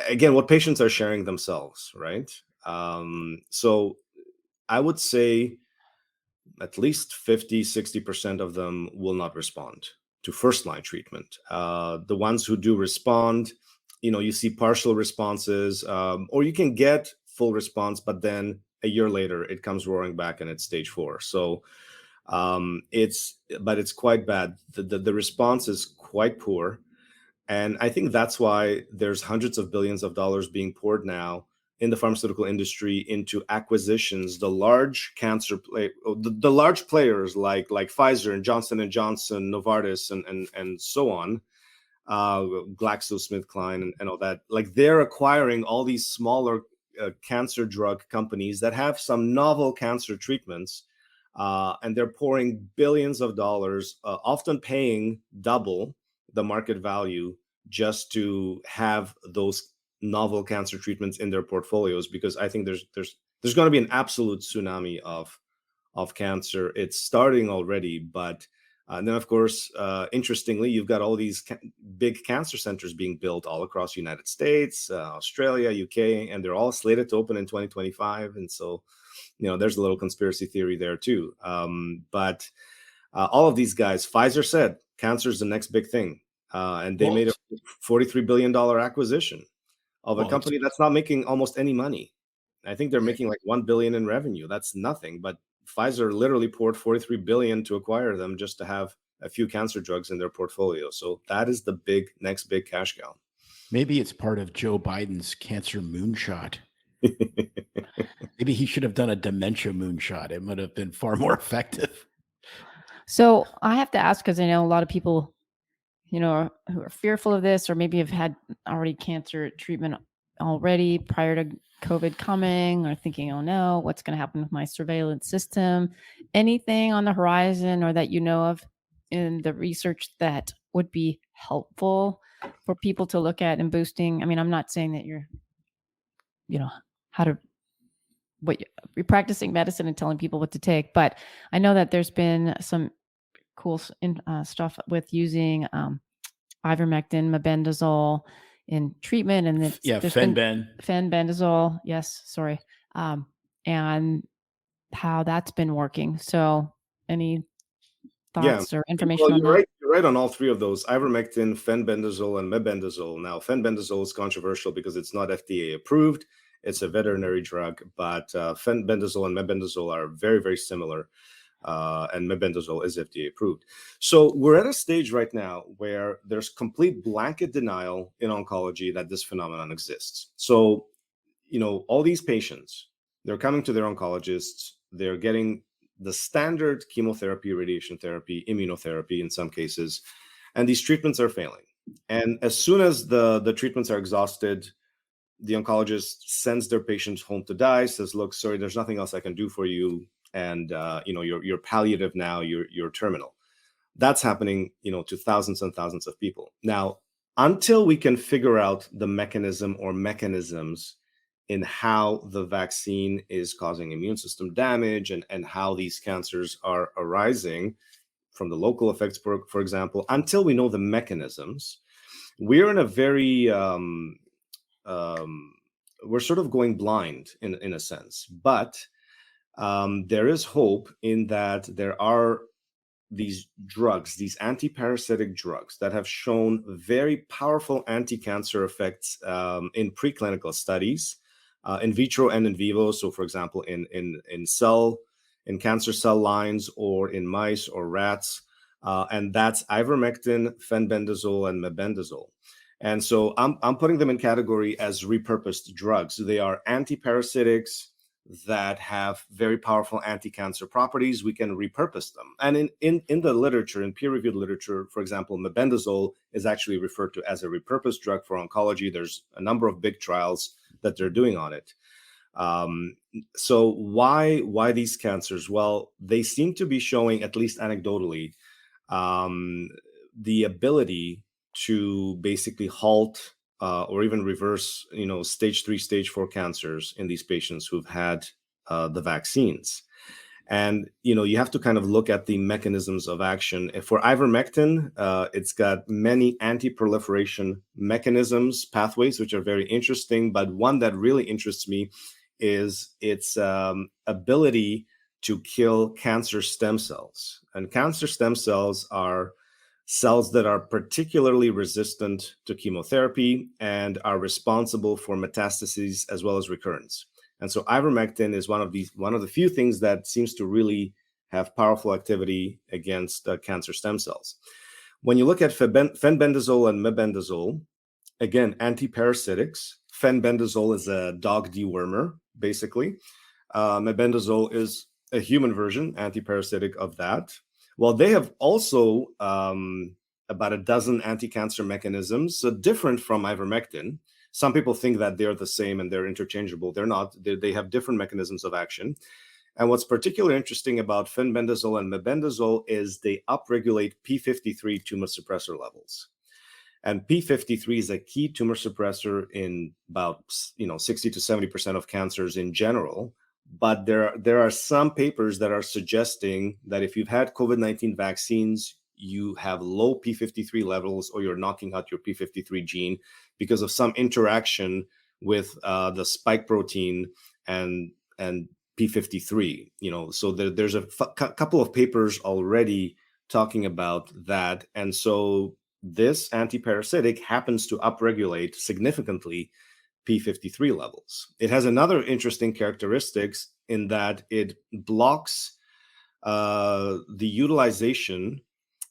again what patients are sharing themselves, right? So I would say at least 50-60% of them will not respond to first-line treatment. The ones who do respond, you see partial responses, or you can get full response, but then a year later it comes roaring back and it's stage 4. So it's quite bad. The response is quite poor. And I think that's why there's hundreds of billions of dollars being poured now in the pharmaceutical industry into acquisitions. The large the large players like Pfizer and Johnson & Johnson, Novartis, and so on, GlaxoSmithKline and all that, like they're acquiring all these smaller cancer drug companies that have some novel cancer treatments, and they're pouring billions of dollars, often paying double the market value just to have those novel cancer treatments in their portfolios, because I think there's going to be an absolute tsunami of cancer. It's starting already, but and then of course, interestingly, you've got all these big cancer centers being built all across the United States, Australia, UK, and they're all slated to open in 2025. And so, there's a little conspiracy theory there too. But all of these guys, Pfizer said cancer is the next big thing, and they made a $43 billion acquisition of a company that's not making almost any money. I think they're making like $1 billion in revenue. That's nothing, but Pfizer literally poured $43 billion to acquire them just to have a few cancer drugs in their portfolio. So that is the next big cash cow. Maybe it's part of Joe Biden's cancer moonshot. Maybe he should have done a dementia moonshot. It would have been far more effective. So I have to ask, because I know a lot of people, who are fearful of this, or maybe have had already cancer treatment already prior to COVID coming, or thinking, oh no, what's going to happen with my surveillance system? Anything on the horizon, or that you know of in the research that would be helpful for people to look at in boosting? I mean, I'm not saying that you're practicing medicine and telling people what to take, but I know that there's been some cool stuff with using ivermectin, mebendazole in treatment, and fenbendazole. Yes, sorry, and how that's been working. So, any thoughts or information on that? You're right on all three of those: ivermectin, fenbendazole, and mebendazole. Now, fenbendazole is controversial because it's not FDA approved, It's a veterinary drug, but fenbendazole and mebendazole are very, very similar. And mebendazole is FDA approved. So we're at a stage right now where there's complete blanket denial in oncology that this phenomenon exists. So, all these patients, they're coming to their oncologists, they're getting the standard chemotherapy, radiation therapy, immunotherapy in some cases, and these treatments are failing. And as soon as the treatments are exhausted, the oncologist sends their patients home to die, says, look, sorry, there's nothing else I can do for you. And, you're palliative now, you're terminal. That's happening, to thousands and thousands of people. Now, until we can figure out the mechanism or mechanisms in how the vaccine is causing immune system damage and how these cancers are arising from the local effects, for example, until we know the mechanisms, we're in a very, we're sort of going blind in a sense. But there is hope in that there are these drugs, these anti-parasitic drugs that have shown very powerful anti-cancer effects in preclinical studies, in vitro and in vivo. So, for example, in cancer cell lines or in mice or rats, and that's ivermectin, fenbendazole, and mebendazole. And so I'm putting them in category as repurposed drugs. They are anti-parasitics that have very powerful anti-cancer properties. We can repurpose them. And in the literature, in peer-reviewed literature, for example, mebendazole is actually referred to as a repurposed drug for oncology. There's a number of big trials that they're doing on it. So why these cancers? Well, they seem to be showing, at least anecdotally, the ability to basically halt or even reverse, stage 3, stage 4 cancers in these patients who've had the vaccines. And, you have to kind of look at the mechanisms of action. For ivermectin, it's got many anti-proliferation mechanisms, pathways, which are very interesting. But one that really interests me is its ability to kill cancer stem cells. And cancer stem cells are cells that are particularly resistant to chemotherapy and are responsible for metastases as well as recurrence. And so ivermectin is one of the few things that seems to really have powerful activity against cancer stem cells. When you look at fenbendazole and mebendazole, again, antiparasitics. Fenbendazole is a dog dewormer, basically. Mebendazole is a human version, antiparasitic of that. Well, they have also about a dozen anti-cancer mechanisms, so different from ivermectin. Some people think that they're the same and they're interchangeable. They're not. They have different mechanisms of action. And what's particularly interesting about fenbendazole and mebendazole is they upregulate p53 tumor suppressor levels. And p53 is a key tumor suppressor in about 60 to 70% of cancers in general. But there are some papers that are suggesting that if you've had COVID-19 vaccines, you have low p53 levels or you're knocking out your p53 gene because of some interaction with the spike protein and p53. So there's a couple of papers already talking about that. And so this antiparasitic happens to upregulate significantly p53 levels. It has another interesting characteristics in that it blocks the utilization,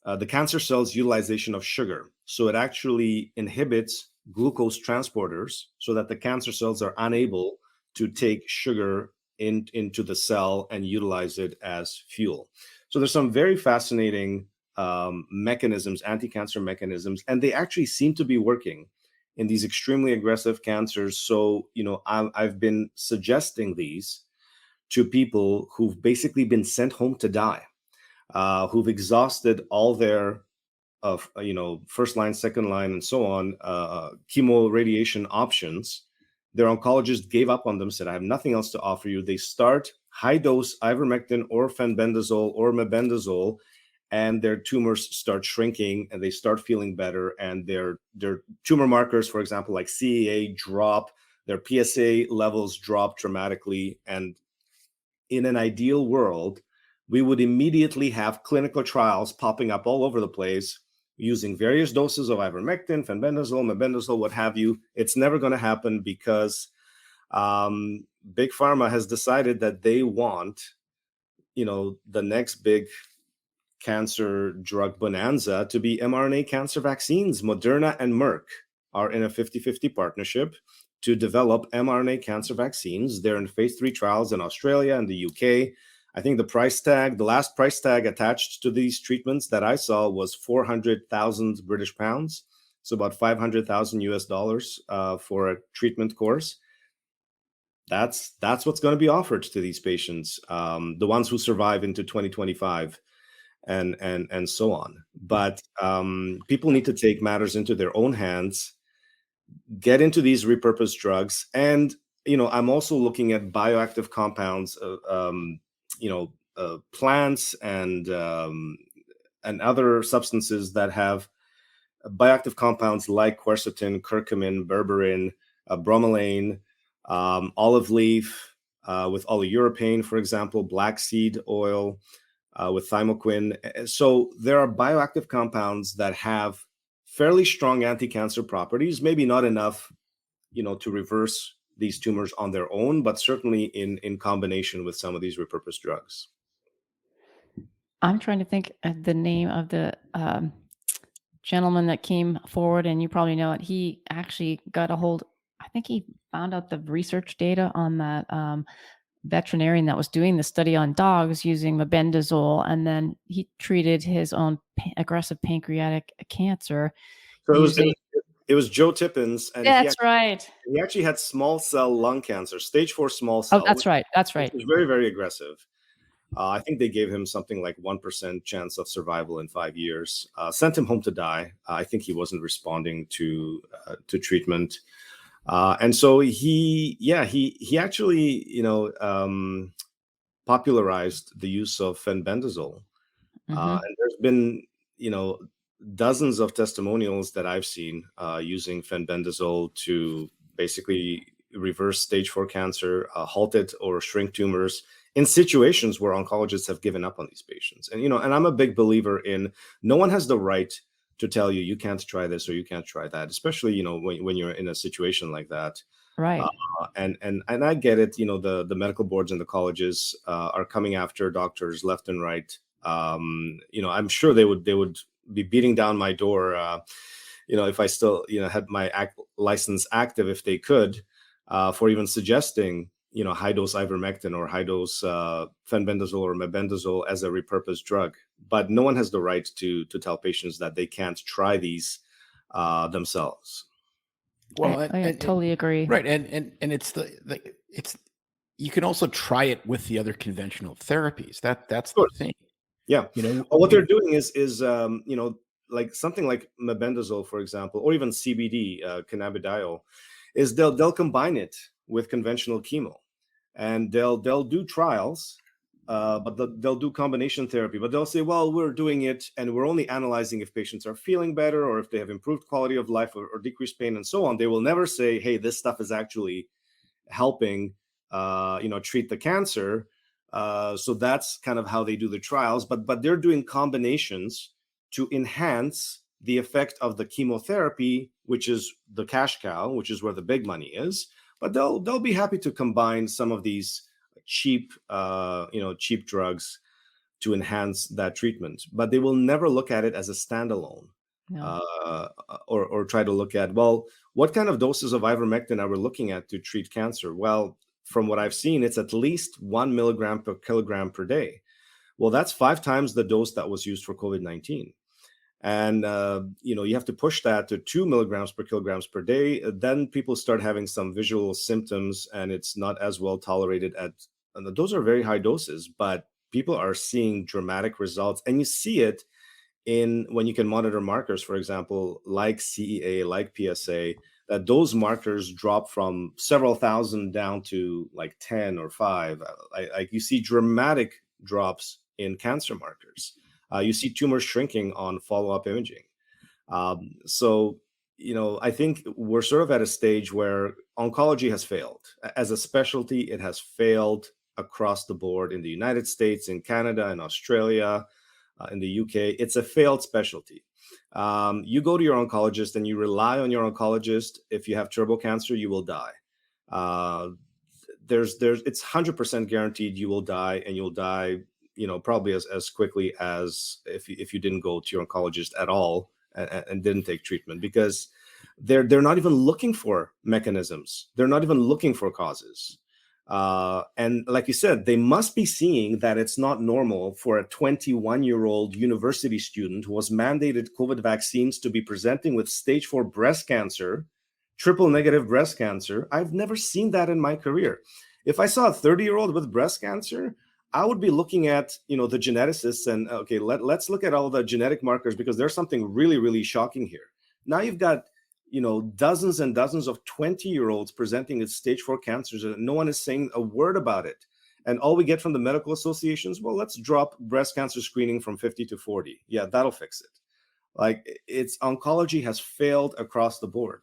the cancer cells' utilization of sugar. So it actually inhibits glucose transporters so that the cancer cells are unable to take sugar into the cell and utilize it as fuel. So there's some very fascinating mechanisms, anti-cancer mechanisms, and they actually seem to be working in these extremely aggressive cancers. So, I've been suggesting these to people who've basically been sent home to die, who've exhausted all their, first line, second line, and so on, chemo radiation options. Their oncologist gave up on them, said, I have nothing else to offer you. They start high dose ivermectin or fenbendazole or mebendazole, and their tumors start shrinking and they start feeling better. And their tumor markers, for example, like CEA drop, their PSA levels drop dramatically. And in an ideal world, we would immediately have clinical trials popping up all over the place using various doses of ivermectin, fenbendazole, mebendazole, what have you. It's never going to happen because Big Pharma has decided that they want, the next big cancer drug bonanza to be mRNA cancer vaccines. Moderna and Merck are in a 50-50 partnership to develop mRNA cancer vaccines. They're in phase 3 trials in Australia and the UK. I think the last price tag attached to these treatments that I saw was 400,000 British pounds. So about 500,000 US dollars for a treatment course. That's what's going to be offered to these patients, the ones who survive into 2025 and so on. But people need to take matters into their own hands, get into these repurposed drugs. And, I'm also looking at bioactive compounds, plants and other substances that have bioactive compounds like quercetin, curcumin, berberin, bromelain, olive leaf with oleuropein, for example, black seed oil with thymoquin. So there are bioactive compounds that have fairly strong anti-cancer properties, maybe not enough, to reverse these tumors on their own, but certainly in combination with some of these repurposed drugs. I'm trying to think of the name of the gentleman that came forward, and you probably know it. He actually got a hold, I think he found out the research data on that veterinarian that was doing the study on dogs using mebendazole, and then he treated his own aggressive pancreatic cancer. So it was Joe Tippins, and that's right. He actually had small cell lung cancer, stage 4 small cell. Oh, that's right. That's right. It was very, very aggressive. I think they gave him something like 1% chance of survival in 5 years. Sent him home to die. I think he wasn't responding to treatment, and so he actually popularized the use of fenbendazole. And there's been dozens of testimonials that I've seen using fenbendazole to basically reverse stage 4 cancer, halt it or shrink tumors in situations where oncologists have given up on these patients. And, and I'm a big believer in no one has the right to tell you can't try this or you can't try that, especially, when you're in a situation like that. Right. And I get it. The medical boards and the colleges are coming after doctors left and right. I'm sure they would be beating down my door, if I still, had my license active, if they could, for even suggesting, high dose ivermectin or high dose fenbendazole or mebendazole as a repurposed drug. But no one has the right to tell patients that they can't try these themselves. Well, I totally agree. Right, and it's you can also try it with the other conventional therapies. That's the thing. Yeah. What they're doing is like something like mebendazole, for example, or even CBD, cannabidiol, is they'll combine it with conventional chemo, and they'll do trials, but they'll do combination therapy. But they'll say, well, we're doing it, and we're only analyzing if patients are feeling better or if they have improved quality of life or decreased pain and so on. They will never say, hey, this stuff is actually helping, treat the cancer. So that's kind of how they do the trials, but they're doing combinations to enhance the effect of the chemotherapy, which is the cash cow, which is where the big money is. But they'll be happy to combine some of these cheap drugs to enhance that treatment. But they will never look at it as a standalone. No. Or try to look at, well, what kind of doses of ivermectin are we looking at to treat cancer? Well, from what I've seen, it's at least 1 milligram per kilogram per day. Well, that's 5 times the dose that was used for COVID-19. And, you have to push that to 2 milligrams per kilograms per day. Then people start having some visual symptoms, and it's not as well tolerated and those are very high doses, but people are seeing dramatic results. And you see it when you can monitor markers, for example, like CEA, like PSA, that those markers drop from several thousand down to like 10 or 5. Like you see dramatic drops in cancer markers. You see tumors shrinking on follow-up imaging. So, I think we're sort of at a stage where oncology has failed. As a specialty, it has failed across the board in the United States, in Canada, in Australia, in the UK. It's a failed specialty. You go to your oncologist and you rely on your oncologist. If you have turbo cancer, you will die. It's 100% guaranteed you will die, and you'll die, probably as quickly as if you didn't go to your oncologist at all and didn't take treatment, because they're not even looking for mechanisms. They're not even looking for causes. And like you said, they must be seeing that it's not normal for a 21-year-old university student who was mandated COVID vaccines to be presenting with stage 4 breast cancer, triple negative breast cancer. I've never seen that in my career. If I saw a 30-year-old with breast cancer, I would be looking at, the geneticists and, okay, let's look at all the genetic markers, because there's something really, really shocking here. Now you've got, dozens and dozens of 20-year-olds presenting with stage 4 cancers, and no one is saying a word about it. And all we get from the medical associations, well, let's drop breast cancer screening from 50 to 40. Yeah, that'll fix it. Like, oncology has failed across the board.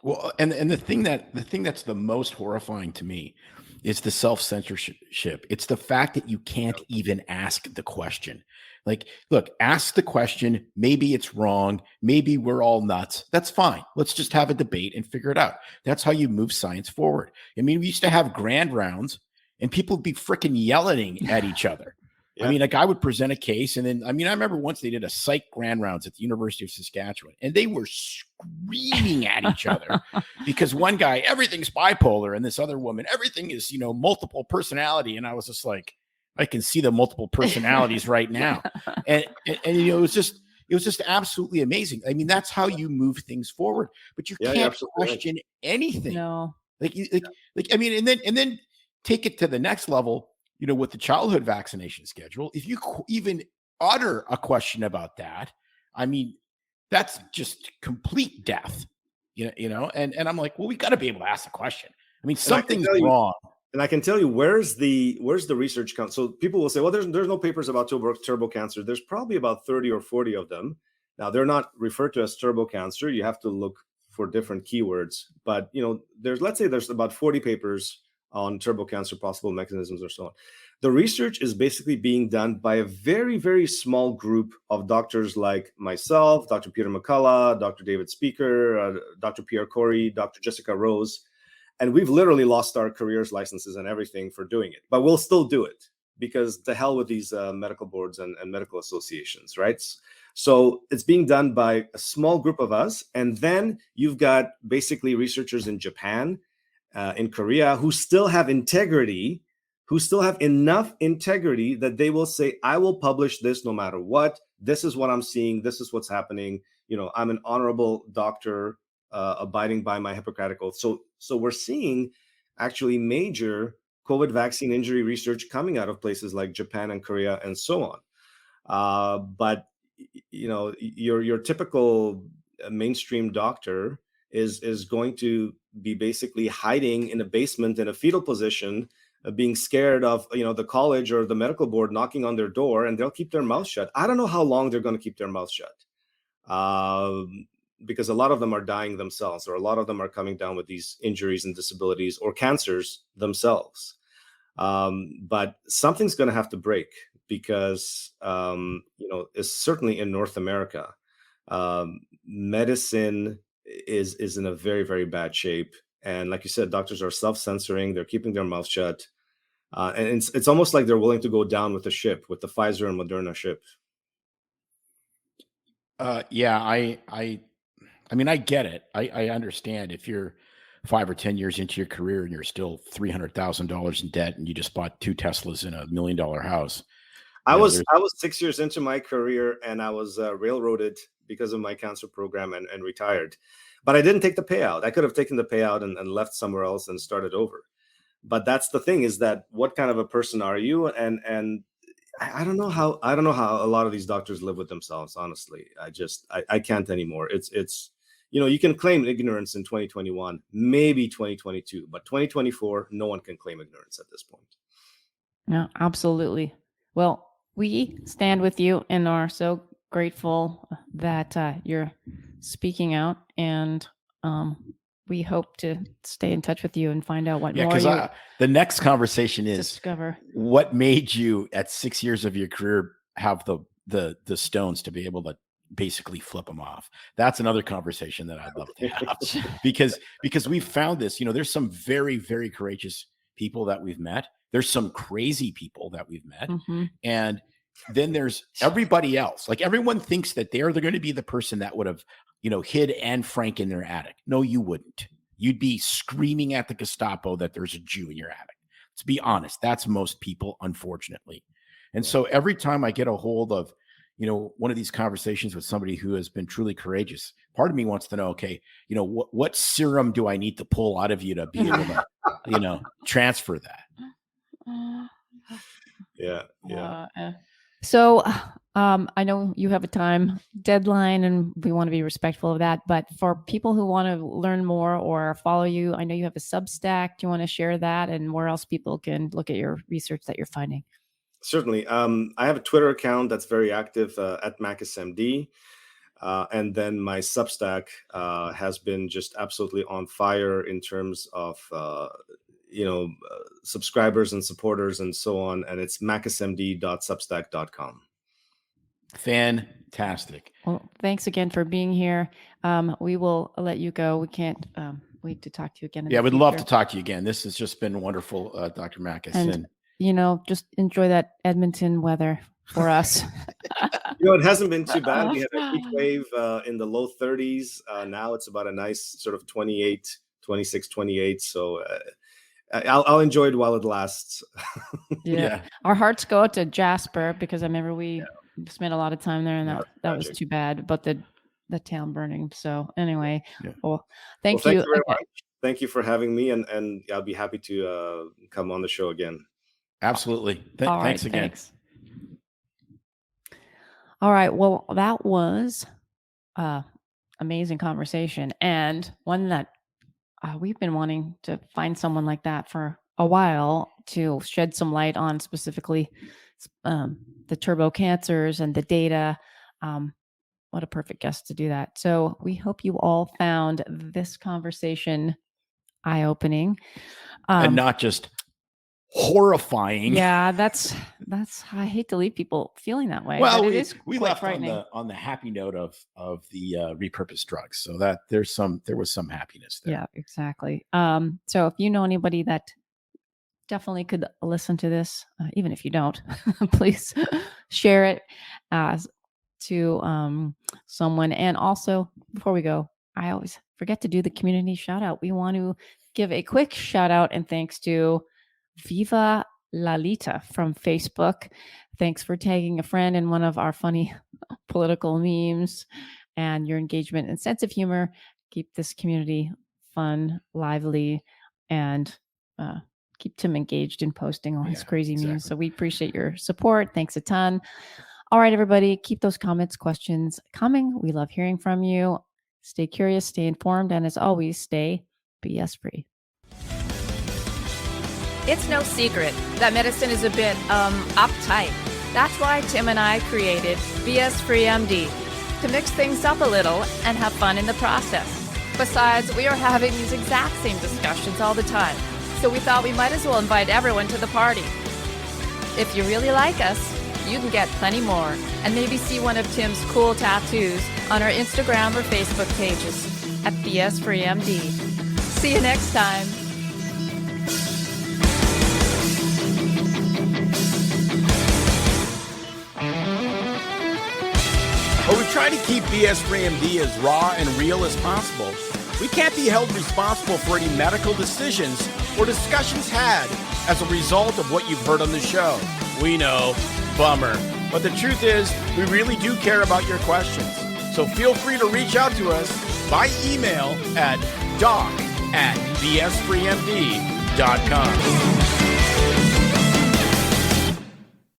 Well, and the thing that's the most horrifying to me is the self-censorship. It's the fact that you can't even ask the question. Like, look, ask the question. Maybe it's wrong. Maybe we're all nuts. That's fine. Let's just have a debate and figure it out. That's how you move science forward. I mean, we used to have grand rounds and people would be freaking yelling at each other. Yeah. I mean, like, I would present a case, and then, I remember once they did a psych grand rounds at the University of Saskatchewan, and they were screaming at each other because one guy, everything's bipolar, and this other woman, everything is, multiple personality. And I was just like, I can see the multiple personalities right now. And it was just absolutely amazing. I mean, that's how you move things forward, but you can't question anything. No. And then take it to the next level. With the childhood vaccination schedule, if you even utter a question about that, that's just complete death, and I'm like, well, we got to be able to ask the question. Something's wrong. And I can tell you, where's the research count? So people will say, well, there's no papers about turbo cancer. There's probably about 30 or 40 of them. Now, they're not referred to as turbo cancer. You have to look for different keywords, but let's say there's about 40 papers on turbo cancer, possible mechanisms, or so on. The research is basically being done by a very, very small group of doctors like myself, Dr. Peter McCullough, Dr. David Speaker, Dr. Pierre Corey, Dr. Jessica Rose. And we've literally lost our careers licenses and everything for doing it, but we'll still do it, because to hell with these medical boards and medical associations, right? So it's being done by a small group of us. And then you've got basically researchers in Japan, in Korea, who still have integrity, who still have enough integrity that they will say, I will publish this no matter what. This is what I'm seeing. This is what's happening. I'm an honorable doctor, abiding by my Hippocratic oath. So we're seeing actually major COVID vaccine injury research coming out of places like Japan and Korea and so on. But your typical mainstream doctor is going to be basically hiding in a basement in a fetal position, being scared of the college or the medical board knocking on their door, and they'll keep their mouth shut. I don't know how long they're going to keep their mouth shut, because a lot of them are dying themselves, or a lot of them are coming down with these injuries and disabilities or cancers themselves. But something's going to have to break, because it's certainly in North America, medicine is in a very, very bad shape. And like you said, doctors are self-censoring. They're keeping their mouth shut. And it's almost like they're willing to go down with the ship, with the Pfizer and Moderna ship. Yeah, I get it. I understand if you're 5 or 10 years into your career and you're still $300,000 in debt and you just bought 2 Teslas in $1 million house. I was 6 years into my career, and I was railroaded because of my cancer program and retired. But I didn't take the payout. I could have taken the payout and left somewhere else and started over. But that's the thing, is that what kind of a person are you? And I don't know how a lot of these doctors live with themselves. Honestly, I can't anymore. It's you can claim ignorance in 2021, maybe 2022, but 2024, no one can claim ignorance at this point. No, absolutely. Well, we stand with you and are so grateful that you're speaking out, and we hope to stay in touch with you and find out what more you the next conversation is discover. What made you at 6 years of your career have the stones to be able to basically flip them off. That's another conversation that I'd love to have because we've found this, there's some very, very courageous people that we've met. There's some crazy people that we've met. And then there's everybody else. Like everyone thinks that they're going to be the person that would have, hid Anne Frank in their attic. No, you wouldn't. You'd be screaming at the Gestapo that there's a Jew in your attic. To be honest, that's most people, unfortunately. And so every time I get a hold of, one of these conversations with somebody who has been truly courageous, part of me wants to know, okay, what serum do I need to pull out of you to be able to, transfer that? Yeah. So I know you have a time deadline and we want to be respectful of that. But for people who want to learn more or follow you, I know you have a Substack. Do you want to share that and where else people can look at your research that you're finding? Certainly. I have a Twitter account that's very active at MakisMD. And then my Substack has been just absolutely on fire in terms of subscribers and supporters and so on. And it's makismd.substack.com. Fantastic. Well, thanks again for being here. We will let you go. We can't wait to talk to you again. Yeah, we'd love to talk to you again. This has just been wonderful, Dr. Makis. And just enjoy that Edmonton weather for us. It hasn't been too bad. We had a heat wave in the low 30s. Now it's about a nice sort of 26, 28. So I'll enjoy it while it lasts. Yeah. Our hearts go out to Jasper because I remember we spent a lot of time there and that was too bad about the town burning. So anyway, thank you very much. Thank you for having me. And I'll be happy to come on the show again. Absolutely. Thanks again. Thanks. All right. Well, that was amazing conversation and one that we've been wanting to find someone like that for a while to shed some light on specifically the turbo cancers and the data. What a perfect guest to do that. So we hope you all found this conversation eye-opening. And not just horrifying. Yeah, that's I hate to leave people feeling that way. Well, we left on the happy note of the repurposed drugs, so that there was some happiness there. Yeah, exactly. So if you know anybody that definitely could listen to this, even if you don't, please share it to someone. And also, before we go, I always forget to do the community shout out. We want to give a quick shout out and thanks to Viva Lalita from Facebook. Thanks for tagging a friend in one of our funny political memes, and your engagement and sense of humor keep this community fun, lively, and keep Tim engaged in posting all his crazy memes. So we appreciate your support. Thanks a ton. All right, everybody, keep those comments, questions coming. We love hearing from you. Stay curious, stay informed, and as always, stay BS free. It's no secret that medicine is a bit uptight. That's why Tim and I created BS Free MD to mix things up a little and have fun in the process. Besides, we are having these exact same discussions all the time, so we thought we might as well invite everyone to the party. If you really like us, you can get plenty more and maybe see one of Tim's cool tattoos on our Instagram or Facebook pages at BS Free MD. See you next time. But we try to keep BS Free MD as raw and real as possible. We can't be held responsible for any medical decisions or discussions had as a result of what you've heard on the show. We know, bummer. But the truth is, we really do care about your questions. So feel free to reach out to us by email at doc@bsfreemd.com.